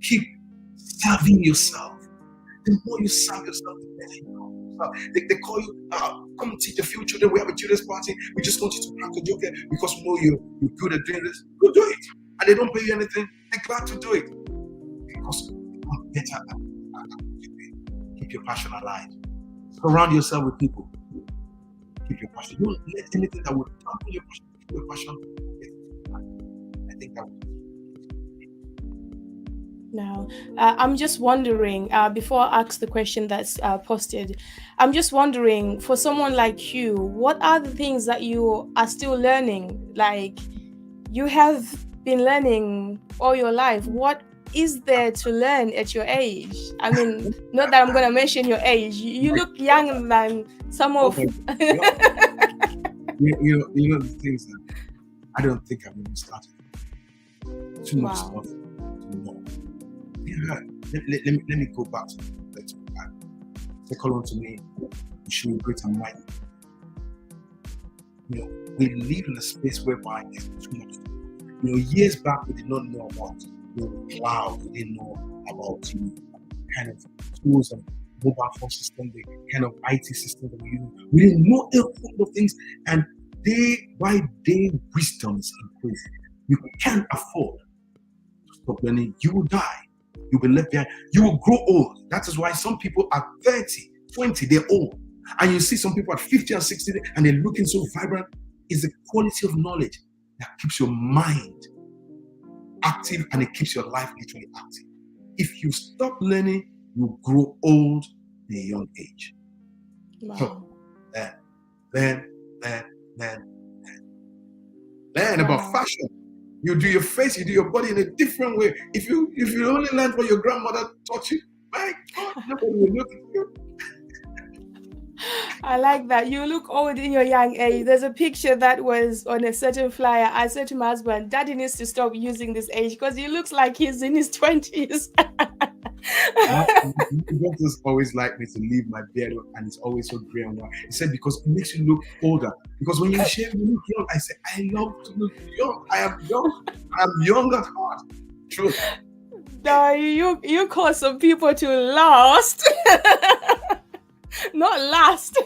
Keep serving yourself. The more you serve yourself, the better you know. They call you, come and teach a few children. We have a children's party. We just want you to crack a joke there because we know you're good at doing this. Go do it. And they don't pay you anything. They're glad to do it because you become better at what you do. Keep your passion alive. Surround yourself with people Keep your passion. Don't let anything that would dampen your passion. Keep your passion. I think that would. Now, I'm just wondering, before I ask the question that's posted, I'm just wondering, for someone like you, what are the things that you are still learning? Like, you have been learning all your life. What is there to learn at your age? I mean, not that I'm going to mention your age. You look younger than some Oh of... my God. You know the things that I don't think I've even started. Too much Wow. stuff to know. Yeah, let me go back to that. Second one to me, you should be great and mighty. You know, we live in a space whereby there's too much. You know, years back we did not know about cloud. We didn't know about kind of tools and mobile phone system, the kind of IT system that we use. We didn't know a whole lot of things, and day by day wisdom is increasing. You can't afford to stop learning. You will die. You'll be left behind. You will grow old. That is why some people are 30, 20, they're old. And you see some people at 50 and 60 and they're looking so vibrant. It's the quality of knowledge that keeps your mind active and it keeps your life literally active. If you stop learning, you grow old at a young age. Wow. So, learn about fashion. You do your face, you do your body in a different way. If you only learn what your grandmother taught you, my God, nobody will look at you. I like that. You look old in your young age. There's a picture that was on a certain flyer. I said to my husband, Daddy needs to stop using this age because he looks like he's in his 20s. My doctors always like me to leave my beard and it's always so gray and white. He said because it makes you look older. Because when you shave, you look young. I said, I love to look young. I am young. I'm young at heart. True. No, you cause some people to last. Not last.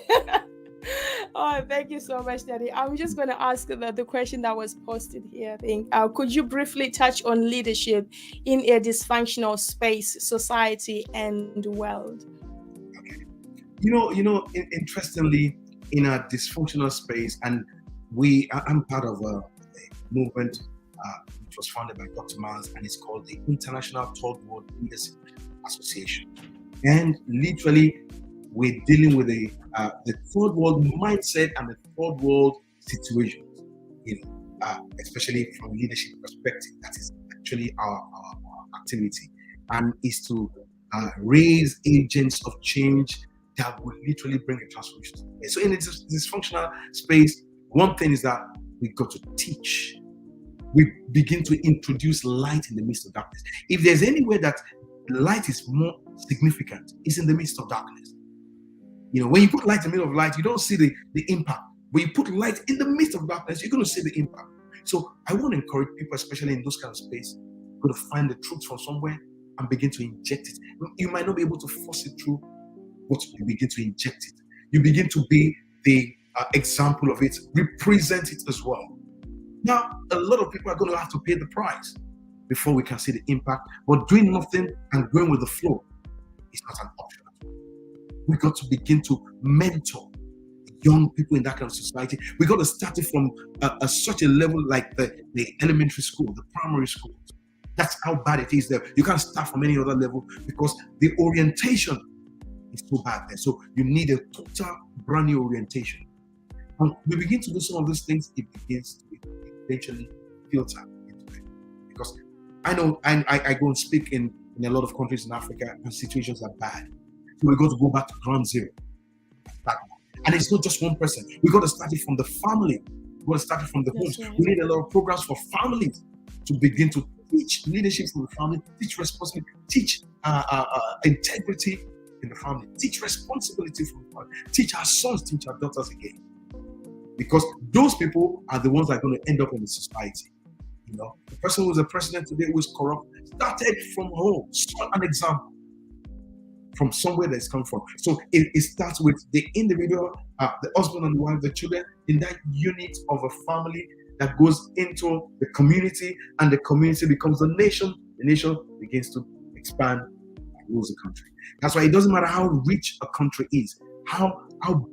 Oh, thank you so much, Daddy. I'm just going to ask the question that was posted here. I think, could you briefly touch on leadership in a dysfunctional space, society, and world? Okay. Interestingly, in a dysfunctional space, and I'm part of a movement which was founded by Dr. Mars, and it's called the International Third World Leaders Association. And literally, we're dealing with the third world mindset and the third world situation, especially from a leadership perspective. That is actually our activity, and is to raise agents of change that will literally bring a transformation. So in this dysfunctional space, one thing is that we got to teach. We begin to introduce light in the midst of darkness. If there's anywhere that light is more significant, it's in the midst of darkness. When you put light in the middle of light, you don't see the impact. When you put light in the midst of darkness, you're going to see the impact. So I want to encourage people, especially in those kind of space, go to find the truth from somewhere and begin to inject it. You might not be able to force it through, but you begin to inject it. You begin to be the example of it, represent it as well. Now, a lot of people are going to have to pay the price before we can see the impact. But doing nothing and going with the flow is not an option. We got to begin to mentor young people in that kind of society. We got to start it from such a level like the elementary school, the primary schools. That's how bad it is there. You can't start from any other level because the orientation is so bad there. So you need a total brand new orientation. And we begin to do some of these things, it begins to eventually filter into it. Because I know I go and speak in a lot of countries in Africa and situations are bad. So we got to go back to ground zero. And it's not just one person. We got to start it from the family. We got to start it from the homes. Right. We need a lot of programs for families to begin to teach leadership from the family, teach responsibility, teach integrity in the family, teach responsibility from the family, teach our sons, teach our daughters again. Because those people are the ones that are going to end up in the society. The person who's the president today who is corrupt started from home, saw an example from somewhere that's come from. So it starts with the individual, the husband and the wife, the children, in that unit of a family that goes into the community, and the community becomes the nation. The nation begins to expand and rules the country. That's why it doesn't matter how rich a country is, how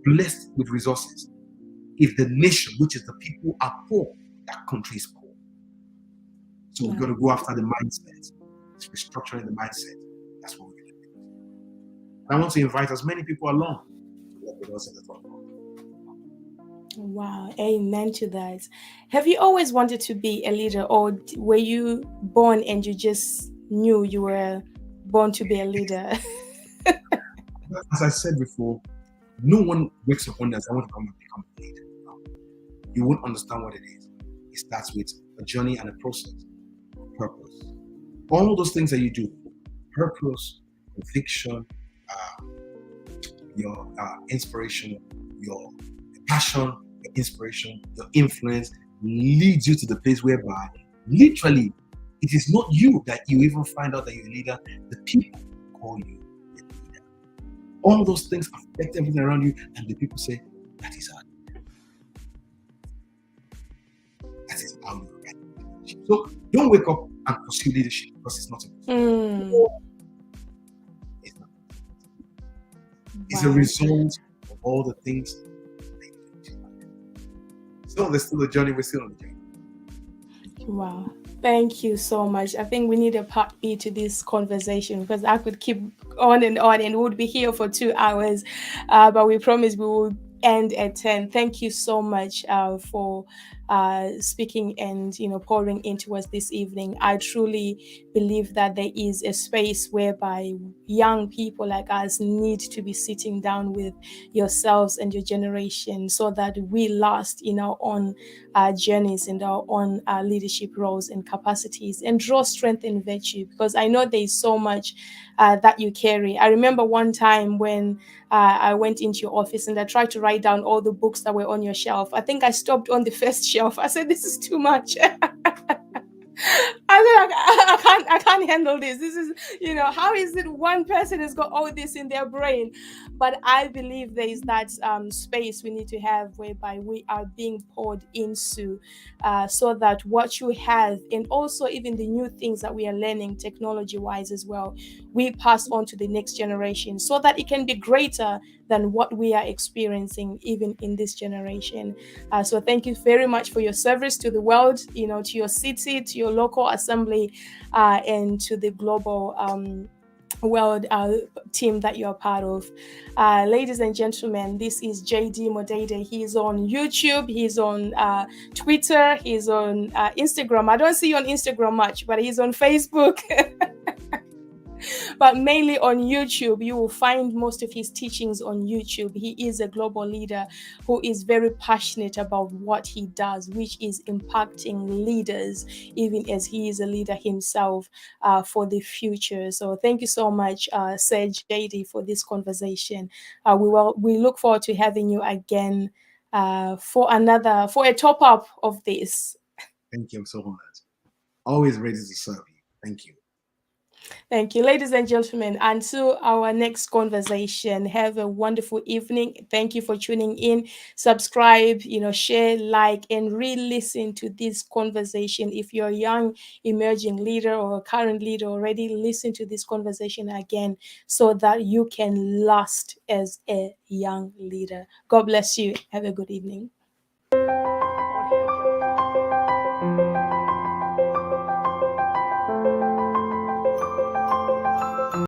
blessed with resources. if the nation, which is the people, are poor, that country is poor. So we've got to go after the mindset. It's restructuring the mindset. That's what we're going to do. And I want to invite as many people along to work with us in the thought. Wow, amen to that. Have you always wanted to be a leader, or were you born and you just knew you were born to be a leader? As I said before, no one wakes up one day and says, I want to become a leader. No. You won't understand what it is. It starts with a journey and a process, purpose. All those things that you do, purpose, conviction, your inspiration, your passion, your inspiration, your influence leads you to the place whereby literally it is not you that you even find out that you're a leader, the people call you a leader. All those things affect everything around you, and the people say, that is our leader. That is how you get leadership. So don't wake up and pursue leadership because it's not a it's not. It's a result of all the things. So there's still a journey, we're still on the journey. Wow. Thank you so much. I think we need a part B to this conversation because I could keep on and would be here for 2 hours. But we promise we will end at 10. Thank you so much for speaking and pouring into us this evening. I truly believe that there is a space whereby young people like us need to be sitting down with yourselves and your generation so that we last in our own journeys and our own leadership roles and capacities and draw strength and virtue, because I know there is so much that you carry. I remember one time when I went into your office and I tried to write down all the books that were on your shelf. I think I stopped on the first shelf. I said, this is too much. I can't handle this. This is, how is it one person has got all this in their brain? But I believe there is that space we need to have whereby we are being poured into so that what you have, and also even the new things that we are learning technology-wise as well, we pass on to the next generation so that it can be greater than what we are experiencing even in this generation. So thank you very much for your service to the world, to your city, to your local assembly, and to the global world team that you're part of. Ladies and gentlemen, this is JD Modede. He's on YouTube, he's on Twitter, he's on Instagram. I don't see you on Instagram much, but he's on Facebook. But mainly on YouTube. You will find most of his teachings on YouTube. He is a global leader who is very passionate about what he does, which is impacting leaders, even as he is a leader himself for the future. So thank you so much, Sir JD, for this conversation. We look forward to having you again for a top up of this. Thank you so much. Always ready to serve you. Thank you. Thank you, ladies and gentlemen. Until our next conversation, have a wonderful evening. Thank you for tuning in. Subscribe, share, like, and re-listen to this conversation. If you're a young, emerging leader or a current leader already, listen to this conversation again so that you can last as a young leader. God bless you. Have a good evening.